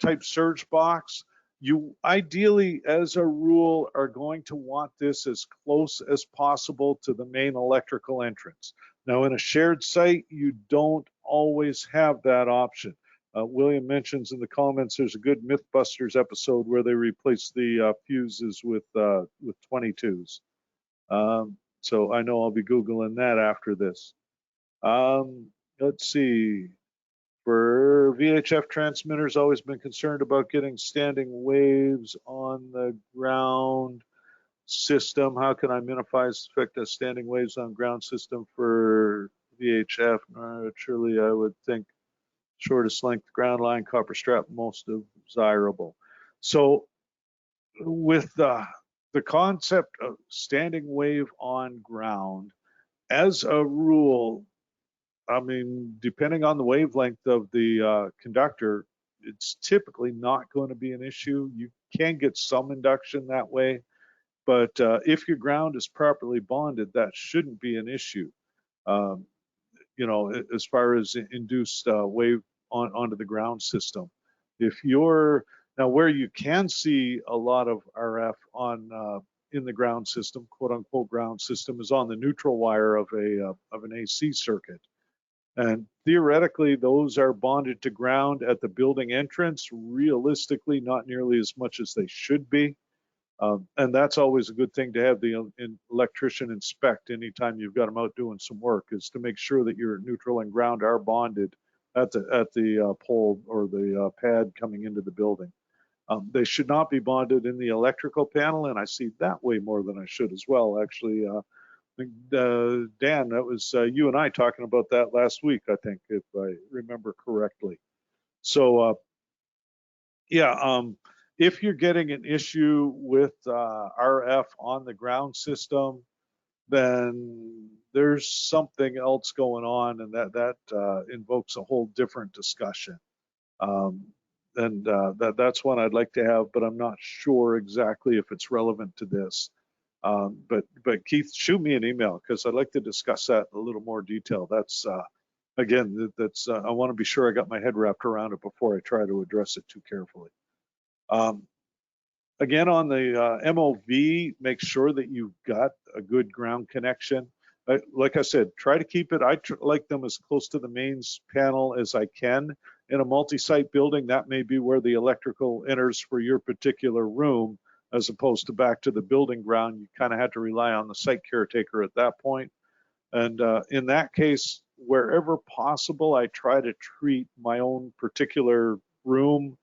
type surge box, you ideally, as a rule, are going to want this as close as possible to the main electrical entrance. Now, in a shared site, you don't always have that option. William mentions in the comments there's a good Mythbusters episode where they replace the fuses with 22s. So I know I'll be Googling that after this. Let's see. For VHF transmitters, always been concerned about getting standing waves on the ground system. How can I minimize the effect of standing waves on ground system for VHF, naturally, I would think shortest length ground line, copper strap, most desirable. So with the concept of standing wave on ground, as a rule, I mean, depending on the wavelength of the conductor, it's typically not going to be an issue. You can get some induction that way, but if your ground is properly bonded, that shouldn't be an issue. Um, you know, as far as induced wave onto the ground system. If you're now where you can see a lot of RF on in the ground system, quote unquote ground system, is on the neutral wire of an AC circuit. And theoretically, those are bonded to ground at the building entrance. Realistically, not nearly as much as they should be. And that's always a good thing to have the electrician inspect anytime you've got them out doing some work, is to make sure that your neutral and ground are bonded at the pole or the pad coming into the building. They should not be bonded in the electrical panel, and I see that way more than I should as well. Actually, Dan, that was you and I talking about that last week, I think, if I remember correctly. So, yeah, if you're getting an issue with RF on the ground system, then there's something else going on, and that invokes a whole different discussion. And that's one I'd like to have, but I'm not sure exactly if it's relevant to this. But Keith, shoot me an email because I'd like to discuss that in a little more detail. That's again, that's I want to be sure I got my head wrapped around it before I try to address it too carefully. Again, on the MOV, make sure that you've got a good ground connection. Like I said, try to keep it, I like them as close to the mains panel as I can. In a multi-site building, that may be where the electrical enters for your particular room, as opposed to back to the building ground. You kind of had to rely on the site caretaker at that point. And in that case, wherever possible, I try to treat my own particular room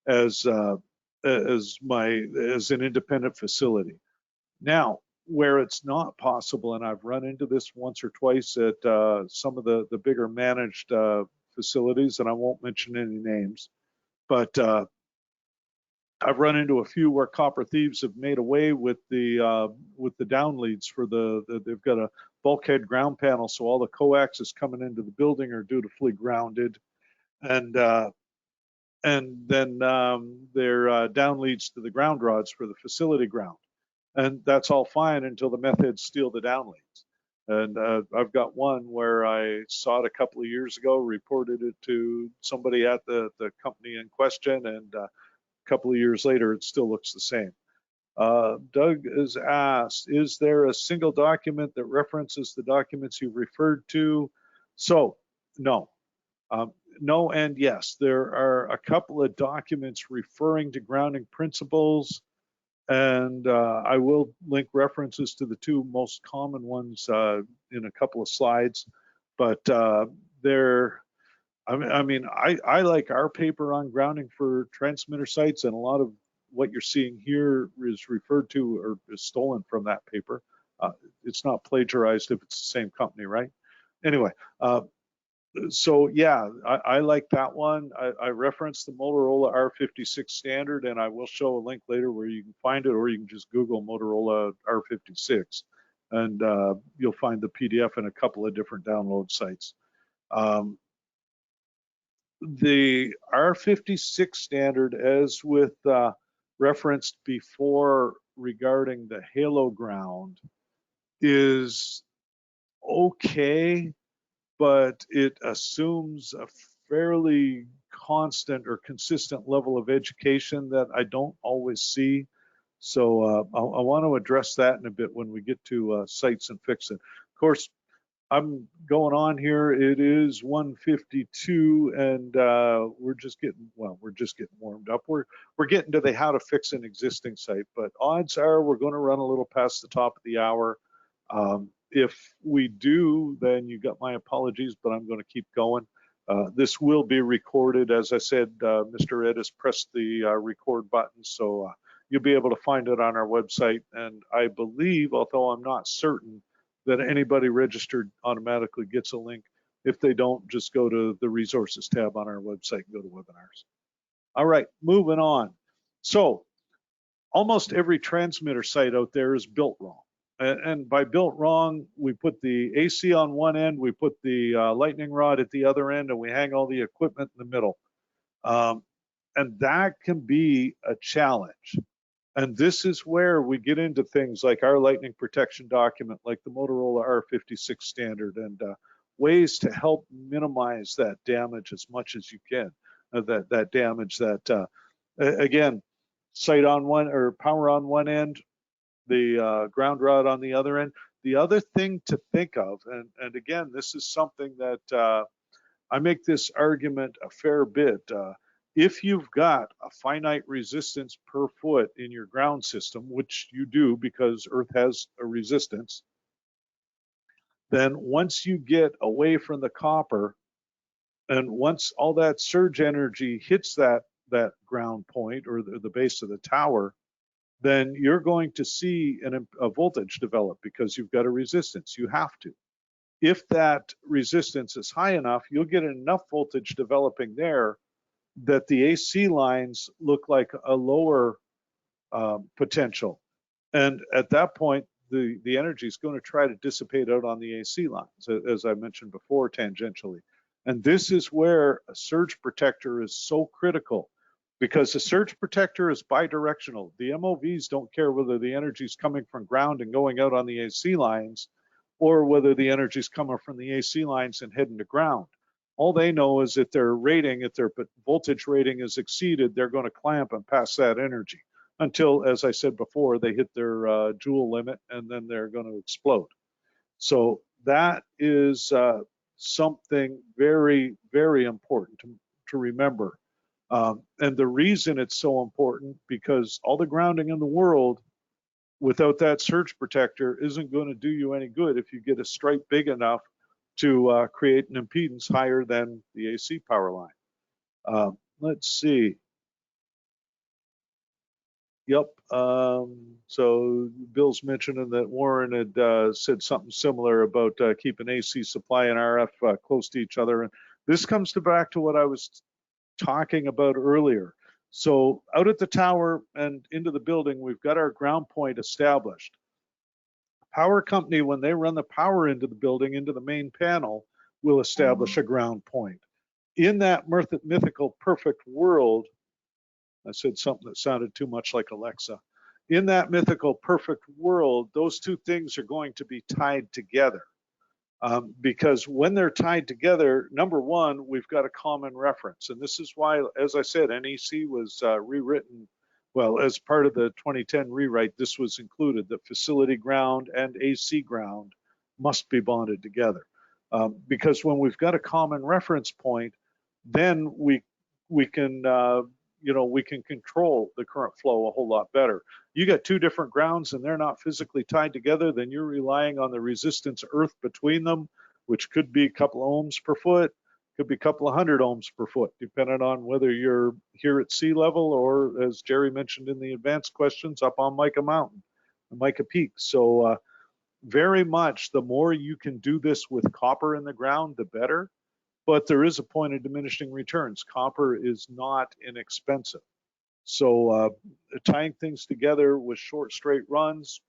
as an independent facility. Now, where it's not possible, and I've run into this once or twice at some of the bigger managed facilities, and I won't mention any names, but I've run into a few where copper thieves have made away with the down leads for they've got a bulkhead ground panel, so all the coaxes coming into the building are dutifully grounded, and then they're down leads to the ground rods for the facility ground. And that's all fine until the meth heads steal the down leads. And I've got one where I saw it a couple of years ago, reported it to somebody at the company in question, and a couple of years later, it still looks the same. Doug has asked, is there a single document that references the documents you've referred to? So, no. No and yes. There are a couple of documents referring to grounding principles, and I will link references to the two most common ones in a couple of slides. But they're, I mean, I like our paper on grounding for transmitter sites, and a lot of what you're seeing here is referred to or is stolen from that paper. It's not plagiarized if it's the same company, right? Anyway, so yeah, I like that one. I referenced the Motorola R56 standard, and I will show a link later where you can find it, or you can just Google Motorola R56, and you'll find the PDF in a couple of different download sites. The R56 standard, as with referenced before regarding the halo ground, is okay, but it assumes a fairly constant or consistent level of education that I don't always see. So I want to address that in a bit when we get to sites and fix it. Of course, I'm going on here. It is 1:52, and we're just getting warmed up. We're getting to the how to fix an existing site, but odds are we're going to run a little past the top of the hour. If we do, then you got my apologies, but I'm going to keep going. This will be recorded. As I said, Mr. Ed has pressed the record button, so you'll be able to find it on our website. And I believe, although I'm not certain, that anybody registered automatically gets a link. If they don't, just go to the resources tab on our website and go to webinars. All right, moving on. So almost every transmitter site out there is built wrong. And by built wrong, we put the AC on one end, we put the lightning rod at the other end, and we hang all the equipment in the middle. And that can be a challenge. And this is where we get into things like our lightning protection document, like the Motorola R56 standard, and ways to help minimize that damage as much as you can. That damage that, again, site on one or power on one end, the ground rod on the other end. The other thing to think of, and again, this is something that I make this argument a fair bit. If you've got a finite resistance per foot in your ground system, which you do because Earth has a resistance, then once you get away from the copper, and once all that surge energy hits that ground point or the base of the tower, then you're going to see a voltage develop because you've got a resistance. You have to. If that resistance is high enough, you'll get enough voltage developing there that the AC lines look like a lower potential. And at that point, the energy is going to try to dissipate out on the AC lines, as I mentioned before, tangentially. And this is where a surge protector is so critical, because the surge protector is bidirectional. The MOVs don't care whether the energy is coming from ground and going out on the AC lines, or whether the energy is coming from the AC lines and heading to ground. All they know is that their rating, if their voltage rating is exceeded, they're going to clamp and pass that energy until, as I said before, they hit their joule limit, and then they're going to explode. So that is something very, very important to remember. And the reason it's so important, because all the grounding in the world without that surge protector isn't going to do you any good if you get a stripe big enough to create an impedance higher than the AC power line. Let's see. Yep. So Bill's mentioning that Warren had said something similar about keeping AC supply and RF close to each other. And this comes back to what I was talking about earlier. So out at the tower and into the building, we've got our ground point established. Power company, when they run the power into the building, into the main panel, will establish a ground point. In that mythical perfect world, I said something that sounded too much like Alexa. In that mythical perfect world, those two things are going to be tied together. Because when they're tied together, number one, we've got a common reference. And this is why, as I said, NEC was rewritten. Well, as part of the 2010 rewrite, this was included, that facility ground and AC ground must be bonded together. Because when we've got a common reference point, then we can we can control the current flow a whole lot better. You got two different grounds and they're not physically tied together, then you're relying on the resistance earth between them, which could be a couple of ohms per foot, could be a couple of hundred ohms per foot, depending on whether you're here at sea level or, as Jerry mentioned in the advanced questions, up on Mica Mountain, Mica Peak. So very much the more you can do this with copper in the ground, the better. But there is a point of diminishing returns. Copper is not inexpensive. So tying things together with short straight runs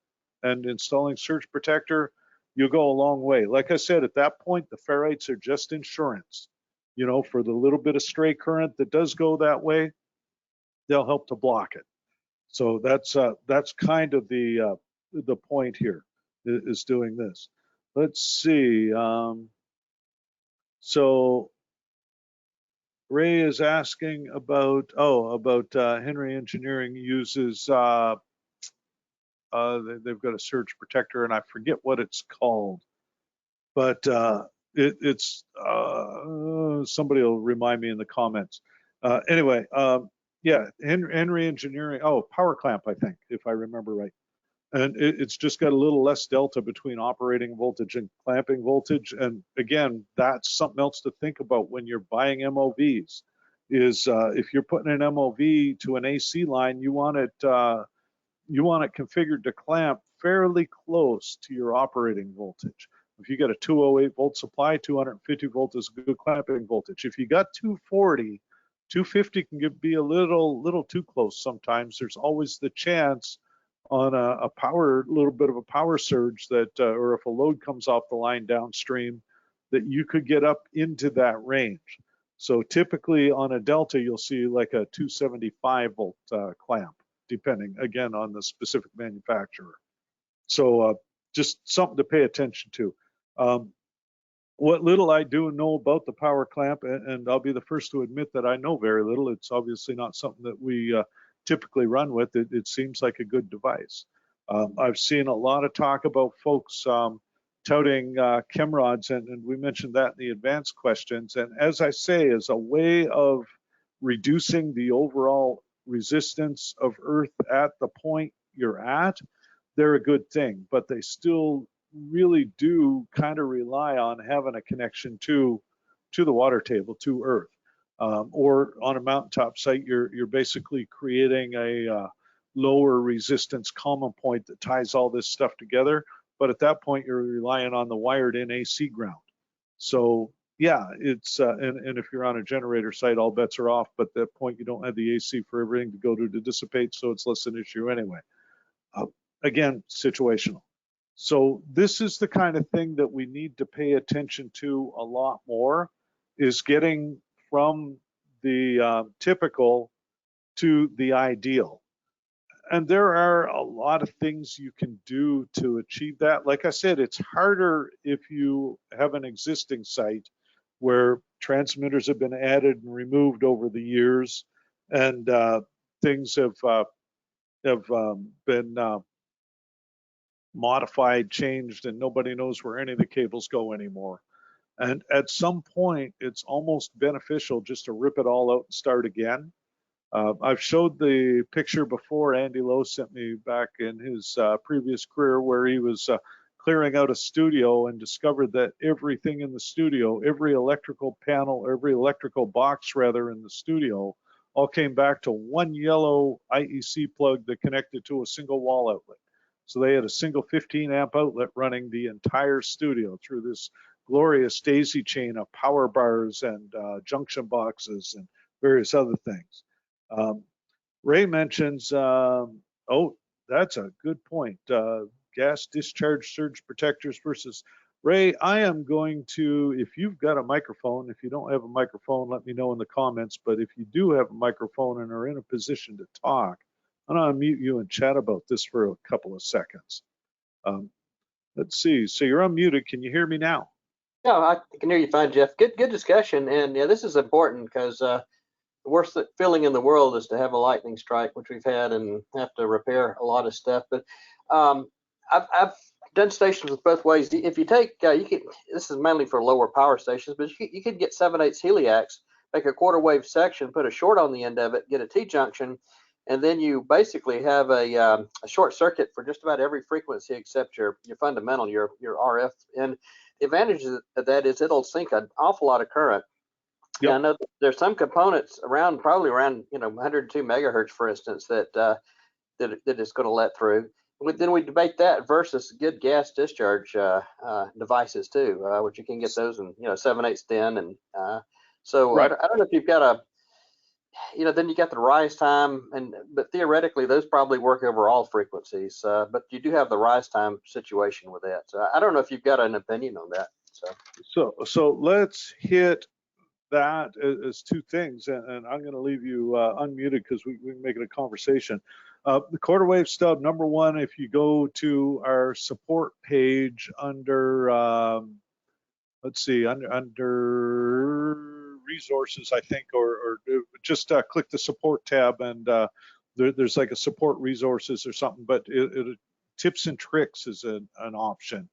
and installing surge protector, you'll go a long way. Like I said, at that point, the ferrites are just insurance. For the little bit of stray current that does go that way, they'll help to block it. So that's kind of the point here, is doing this. Let's see. So Ray is asking about Henry Engineering uses they've got a surge protector, and I forget what it's called, but it's somebody will remind me in the comments. Anyway, yeah, Henry Engineering. Oh, power clamp, I think, if I remember right. And it's just got a little less delta between operating voltage and clamping voltage. And again, that's something else to think about when you're buying MOVs, is if you're putting an MOV to an AC line, you want it configured to clamp fairly close to your operating voltage. If you got a 208 volt supply, 250 volt is good clamping voltage. If you got 240, 250 can be a little too close sometimes. There's always the chance on a little bit of a power surge that, or if a load comes off the line downstream, that you could get up into that range. So typically on a Delta, you'll see like a 275 volt clamp, depending again on the specific manufacturer. So just something to pay attention to. What little I do know about the power clamp, and I'll be the first to admit that I know very little. It's obviously not something that we typically run with. It seems like a good device. I've seen a lot of talk about folks touting chem rods, and we mentioned that in the advanced questions. And as I say, as a way of reducing the overall resistance of Earth at the point you're at, they're a good thing, but they still really do kind of rely on having a connection to the water table, to Earth. Or on a mountaintop site, you're basically creating a lower resistance common point that ties all this stuff together. But at that point, you're relying on the wired in AC ground. So yeah, it's and if you're on a generator site, all bets are off. But at that point, you don't have the AC for everything to go to dissipate, so it's less an issue anyway. Again, situational. So this is the kind of thing that we need to pay attention to a lot more, is getting from the typical to the ideal. And there are a lot of things you can do to achieve that. Like I said, it's harder if you have an existing site where transmitters have been added and removed over the years, and things have been modified, changed, and nobody knows where any of the cables go anymore. And at some point, it's almost beneficial just to rip it all out and start again. I've showed the picture before. Andy Lowe sent me back in his previous career, where he was clearing out a studio and discovered that everything in the studio, every electrical panel, every electrical box rather in the studio, all came back to one yellow IEC plug that connected to a single wall outlet. So they had a single 15 amp outlet running the entire studio through this glorious daisy chain of power bars and junction boxes and various other things. Ray mentions, oh, that's a good point. Gas discharge surge protectors versus Ray. I am going to, if you've got a microphone, if you don't have a microphone, let me know in the comments. But if you do have a microphone and are in a position to talk, I'm going to unmute you and chat about this for a couple of seconds. Let's see. So you're unmuted. Can you hear me now? Yeah, I can hear you fine, Jeff. Good discussion. And yeah, this is important because the worst feeling in the world is to have a lightning strike, which we've had, and have to repair a lot of stuff. But I've done stations with both ways. If you take, you could, this is mainly for lower power stations, but you could get 7/8 heliacs, make a quarter wave section, put a short on the end of it, get a T-junction, and then you basically have a short circuit for just about every frequency except your fundamental, your RF. And the advantage of that is it'll sink an awful lot of current. Yep. I know there's some components around, probably around 102 megahertz, for instance, that is going to let through. Then we debate that versus good gas discharge devices too, which you can get those in 7/8 10, and so right. I don't know if you've got a then you got the rise time, but theoretically those probably work over all frequencies, but you do have the rise time situation with that. So I don't know if you've got an opinion on that. So let's hit that as two things, and I'm going to leave you unmuted because we can make it a conversation. The quarter wave stub, number one, if you go to our support page under, let's see, under resources, I think, or just click the support tab, and there's like a support resources or something, but tips and tricks is an option.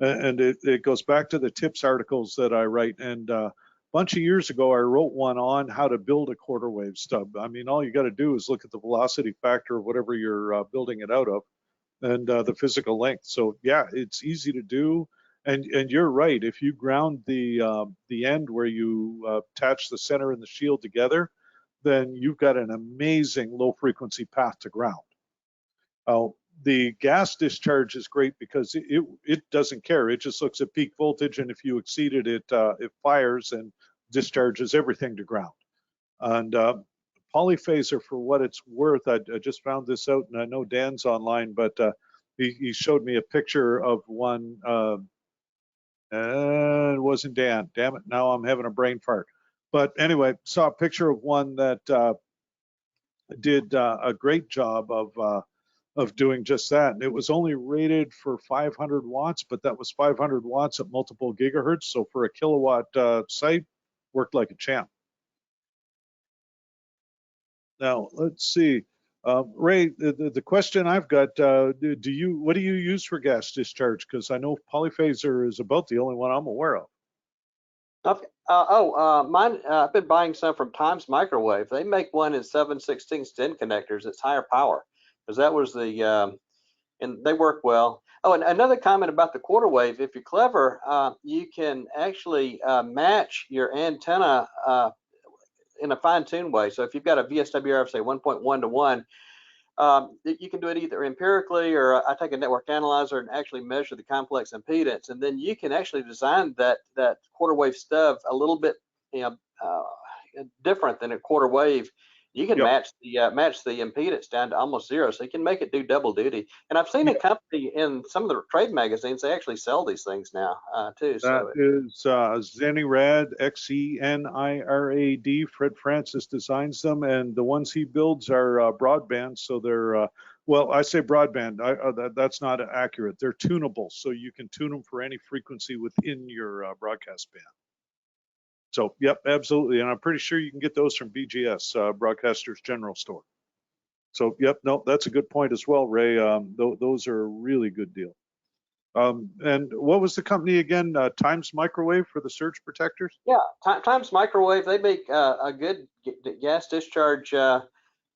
And it goes back to the tips articles that I write. And a bunch of years ago, I wrote one on how to build a quarter wave stub. I mean, all you got to do is look at the velocity factor of whatever you're building it out of, and the physical length. So yeah, it's easy to do. And you're right. If you ground the end where you attach the center and the shield together, then you've got an amazing low frequency path to ground. The gas discharge is great because it doesn't care. It just looks at peak voltage, and if you exceed it, it fires and discharges everything to ground. And polyphaser, for what it's worth, I just found this out, and I know Dan's online, but he showed me a picture of one. It wasn't Dan. Damn it! Now I'm having a brain fart. But anyway, saw a picture of one that did a great job of doing just that. And it was only rated for 500 watts, but that was 500 watts at multiple gigahertz. So for a kilowatt site, worked like a champ. Now let's see, Ray. The question I've got: what do you use for gas discharge? Because I know polyphaser is about the only one I'm aware of. Okay. Mine. I've been buying some from Times Microwave. They make one in 7/16 DIN connectors. It's higher power, because that was the and they work well. Oh, and another comment about the quarter wave. If you're clever, you can actually match your antenna in a fine-tuned way. So if you've got a VSWR of say 1.1 to 1, you can do it either empirically, or I take a network analyzer and actually measure the complex impedance, and then you can actually design that quarter wave stub a little bit, different than a quarter wave. You can match the impedance down to almost zero, so you can make it do double duty. And I've seen a company in some of the trade magazines, they actually sell these things now too. That is Zenirad, Xenirad. Fred Francis designs them, and the ones he builds are broadband. So they're well, I say broadband. That's not accurate. They're tunable, so you can tune them for any frequency within your broadcast band. So, yep, absolutely. And I'm pretty sure you can get those from BGS, Broadcasters General Store. So, yep, no, that's a good point as well, Ray. Those are a really good deal. And what was the company again? Times Microwave for the surge protectors? Yeah, Times Microwave. They make a good gas discharge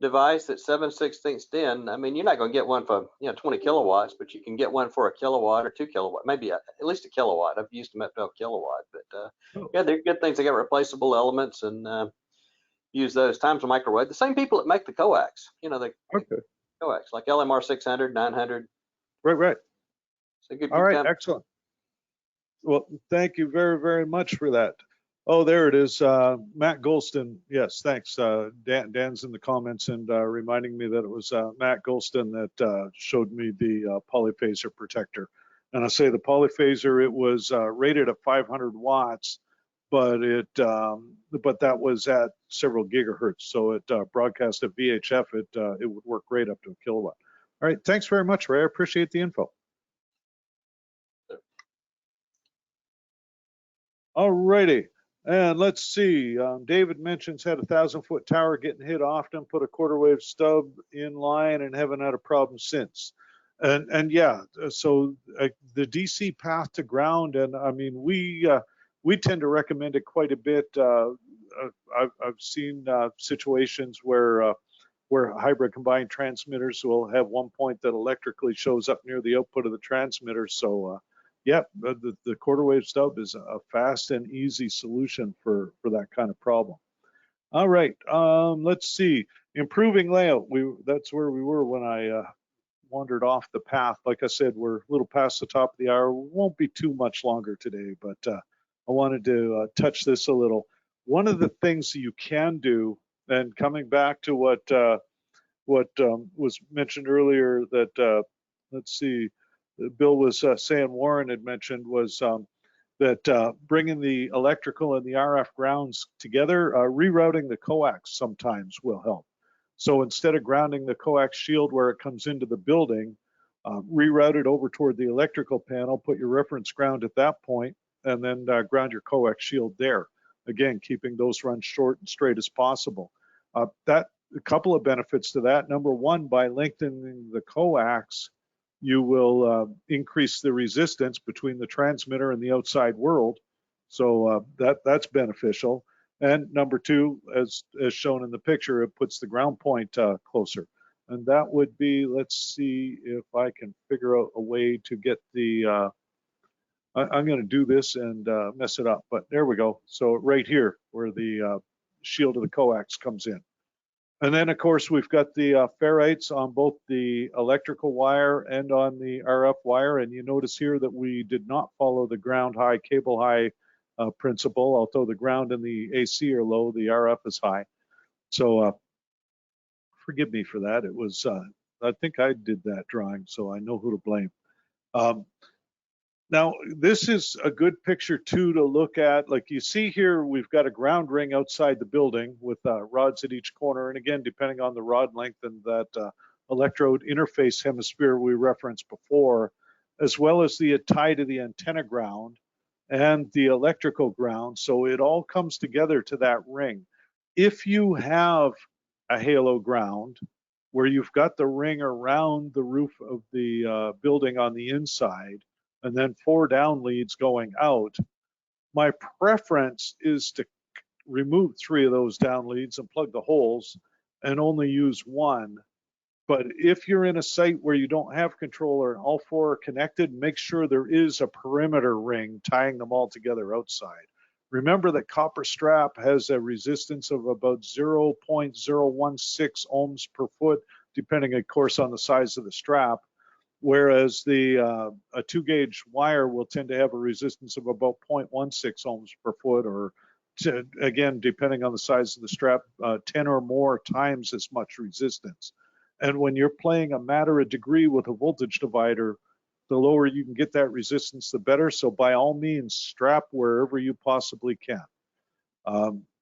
device that's 7/16 DIN. I mean, you're not going to get one for 20 kilowatts, but you can get one for a kilowatt or 2 kilowatt, maybe at least a kilowatt. I've used them up to a kilowatt, but yeah, they're good things. They got replaceable elements, and use those. Times Microwave. The same people that make the coax, the coax, like LMR 600, 900. Right. So good. All right, excellent. Well, thank you very, very much for that. Oh, there it is. Matt Golston. Yes, thanks. Dan's in the comments and reminding me that it was Matt Golston that showed me the polyphaser protector. And I say the polyphaser, it was rated at 500 watts, but that was at several gigahertz. So it broadcast at VHF. It would work great up to a kilowatt. All right. Thanks very much, Ray. I appreciate the info. All righty. And let's see, David mentions had a 1,000-foot tower getting hit often, put a quarter wave stub in line and haven't had a problem since. And yeah, so the DC path to ground, and I mean, we tend to recommend it quite a bit. I've seen situations where hybrid combined transmitters will have one point that electrically shows up near the output of the transmitter. So yeah, the quarter wave stub is a fast and easy solution for that kind of problem. All right, let's see. Improving layout. That's where we were when I wandered off the path. Like I said, we're a little past the top of the hour. We won't be too much longer today, but I wanted to touch this a little. One of the things you can do, and coming back to what was mentioned earlier, that let's see, Bill was saying Warren had mentioned, was that bringing the electrical and the RF grounds together, rerouting the coax sometimes will help. So instead of grounding the coax shield where it comes into the building, reroute it over toward the electrical panel, put your reference ground at that point, and then ground your coax shield there. Again, keeping those runs short and straight as possible. A couple of benefits to that. Number one, by lengthening the coax, you will increase the resistance between the transmitter and the outside world. So that's beneficial. And number two, as shown in the picture, it puts the ground point closer. And that would be, let's see if I can figure out a way to get the, I'm going to do this and mess it up, but there we go. So right here where the shield of the coax comes in. And then, of course, we've got the ferrites on both the electrical wire and on the RF wire. And you notice here that we did not follow the ground high, cable high principle. Although the ground and the AC are low, the RF is high. So forgive me for that. It was, I think I did that drawing, so I know who to blame. Now, this is a good picture too to look at. Like you see here, we've got a ground ring outside the building with rods at each corner. And again, depending on the rod length and that electrode interface hemisphere we referenced before, as well as the tie to the antenna ground and the electrical ground. So it all comes together to that ring. If you have a halo ground where you've got the ring around the roof of the building on the inside, and then 4 down leads going out, my preference is to remove 3 of those down leads and plug the holes and only use 1. But if you're in a site where you don't have control or all 4 are connected, make sure there is a perimeter ring tying them all together outside. Remember that copper strap has a resistance of about 0.016 ohms per foot, depending, of course, on the size of the strap. Whereas a 2-gauge wire will tend to have a resistance of about 0.16 ohms per foot, or again, depending on the size of the strap, 10 or more times as much resistance. And when you're playing a matter of degree with a voltage divider, the lower you can get that resistance, the better. So by all means, strap wherever you possibly can.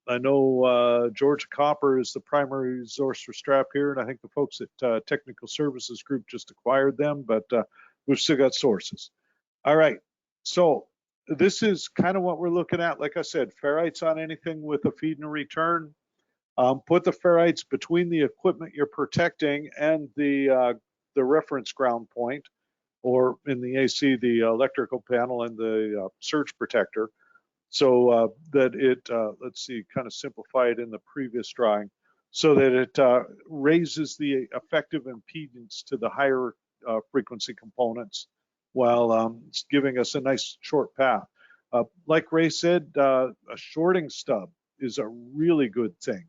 I know Georgia Copper is the primary resource for strap here, and I think the folks at Technical Services Group just acquired them, but we've still got sources. All right, so this is kind of what we're looking at. Like I said, ferrites on anything with a feed and a return. Put the ferrites between the equipment you're protecting and the reference ground point, or in the AC, the electrical panel and the surge protector. So that it, let's see, kind of simplified in the previous drawing, so that it raises the effective impedance to the higher frequency components while it's giving us a nice short path. Like Ray said, a shorting stub is a really good thing.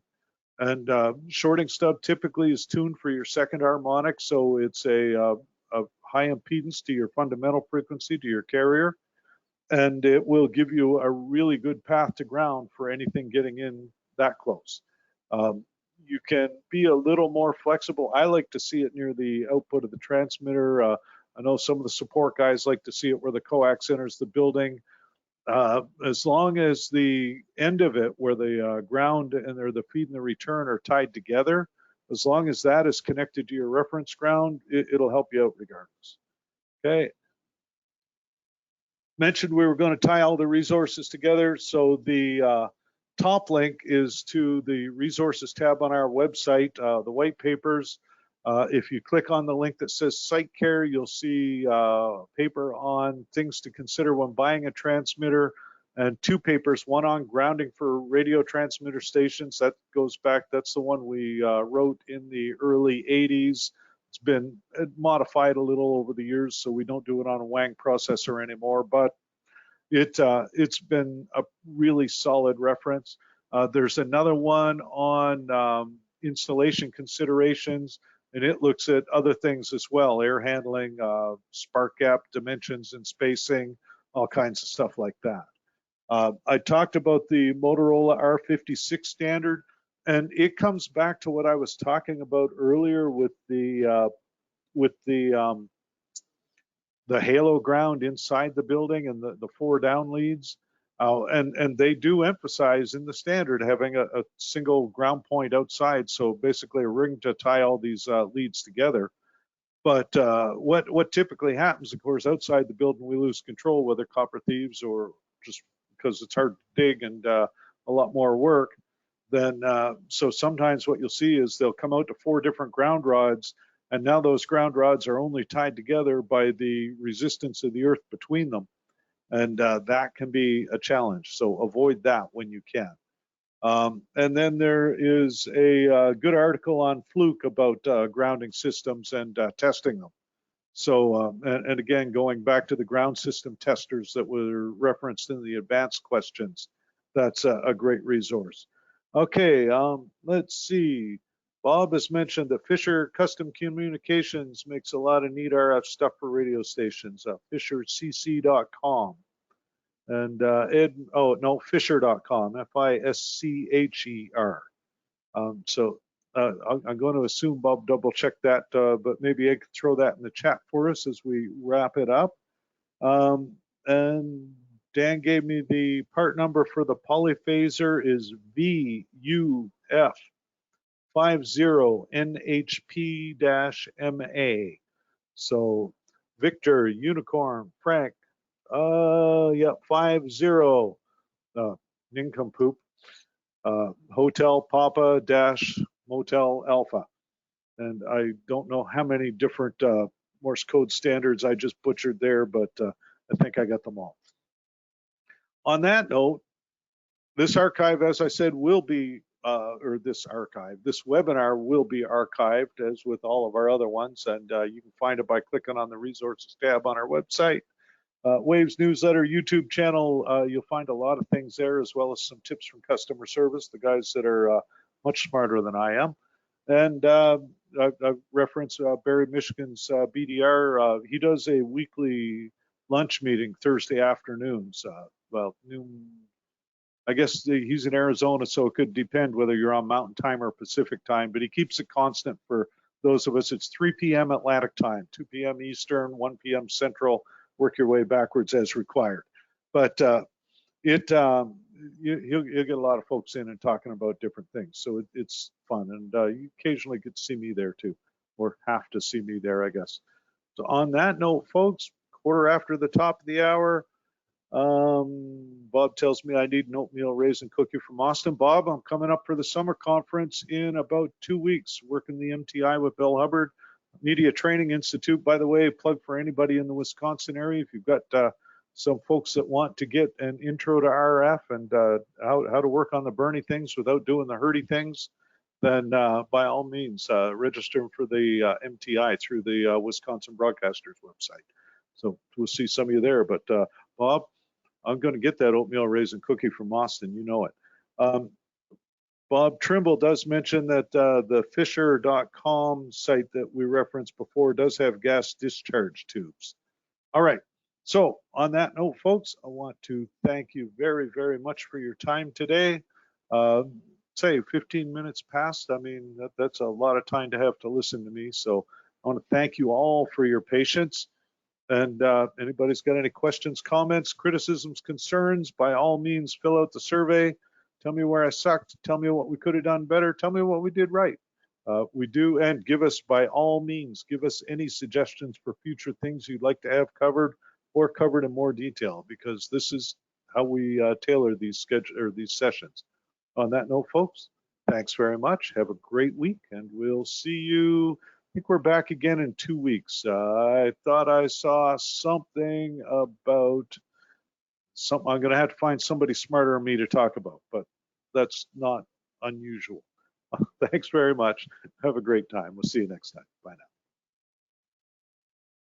And shorting stub typically is tuned for your second harmonic, so it's a high impedance to your fundamental frequency, to your carrier. And it will give you a really good path to ground for anything getting in that close. You can be a little more flexible. I like to see it near the output of the transmitter. I know some of the support guys like to see it where the coax enters the building. As long as the end of it, where the ground and the feed and the return are tied together, as long as that is connected to your reference ground, it'll help you out regardless. Okay. Mentioned we were going to tie all the resources together. So the top link is to the resources tab on our website, the white papers. If you click on the link that says site care, you'll see a paper on things to consider when buying a transmitter, and 2 papers, one on grounding for radio transmitter stations. That goes back, that's the one we wrote in the early 80s. It's been modified a little over the years, so we don't do it on a Wang processor anymore, but it's been a really solid reference. There's another one on installation considerations, and it looks at other things as well, air handling, spark gap dimensions and spacing, all kinds of stuff like that. I talked about the Motorola R56 standard, and it comes back to what I was talking about earlier with the halo ground inside the building and the 4 down leads. And they do emphasize in the standard having a single ground point outside, so basically a ring to tie all these leads together. But what typically happens, of course, outside the building, we lose control, whether copper thieves or just because it's hard to dig and a lot more work. Then so sometimes what you'll see is they'll come out to 4 different ground rods, and now those ground rods are only tied together by the resistance of the earth between them, and that can be a challenge. So avoid that when you can. And then there is a good article on Fluke about grounding systems and testing them. So, and again, going back to the ground system testers that were referenced in the advanced questions, that's a great resource. Okay, let's see. Bob has mentioned that Fisher Custom Communications makes a lot of neat RF stuff for radio stations. FisherCC.com. And Ed, oh no, Fisher.com, Fischer. So I'm going to assume Bob double check that, but maybe I could throw that in the chat for us as we wrap it up. And Dan gave me the part number for the polyphaser is VUF50NHP-MA. So Victor, Unicorn, Frank, yep, 50, nincompoop, Hotel Papa dash Motel Alpha. And I don't know how many different Morse code standards I just butchered there, but I think I got them all. On that note, this archive, as I said, will be, this webinar will be archived as with all of our other ones, and you can find it by clicking on the resources tab on our website. Waves newsletter, YouTube channel, you'll find a lot of things there, as well as some tips from customer service, the guys that are much smarter than I am. And I've referenced Barry Michigan's BDR. He does a weekly lunch meeting Thursday afternoons. Well, noon, I guess he's in Arizona, so it could depend whether you're on Mountain Time or Pacific Time, but he keeps it constant for those of us. It's 3 p.m. Atlantic Time, 2 p.m. Eastern, 1 p.m. Central. Work your way backwards as required. But you'll get a lot of folks in and talking about different things. So it's fun. And you occasionally get to see me there too, or have to see me there, I guess. So on that note, folks, quarter after the top of the hour, Bob tells me I need an oatmeal raisin cookie from Austin. Bob, I'm coming up for the summer conference in about 2 weeks, working the MTI with Bill Hubbard. Media Training Institute, by the way, plug for anybody in the Wisconsin area. If you've got some folks that want to get an intro to RF and how to work on the Bernie things without doing the Hurdy things, then by all means, register for the MTI through the Wisconsin Broadcasters website. So we'll see some of you there. But Bob, I'm going to get that oatmeal raisin cookie from Austin. You know it. Bob Trimble does mention that the Fisher.com site that we referenced before does have gas discharge tubes. All right. So on that note, folks, I want to thank you very, very much for your time today. Say 15 minutes past. I mean, that's a lot of time to have to listen to me. So I want to thank you all for your patience. And anybody's got any questions, comments, criticisms, concerns, by all means, fill out the survey. Tell me where I sucked. Tell me what we could have done better. Tell me what we did right. We do, and give us, by all means, give us any suggestions for future things you'd like to have covered or covered in more detail, because this is how we tailor these sessions. On that note, folks, thanks very much. Have a great week, and we'll see you. I think we're back again in 2 weeks. I thought I saw something about something. I'm going to have to find somebody smarter than me to talk about, but that's not unusual. Thanks very much. Have a great time. We'll see you next time. Bye now.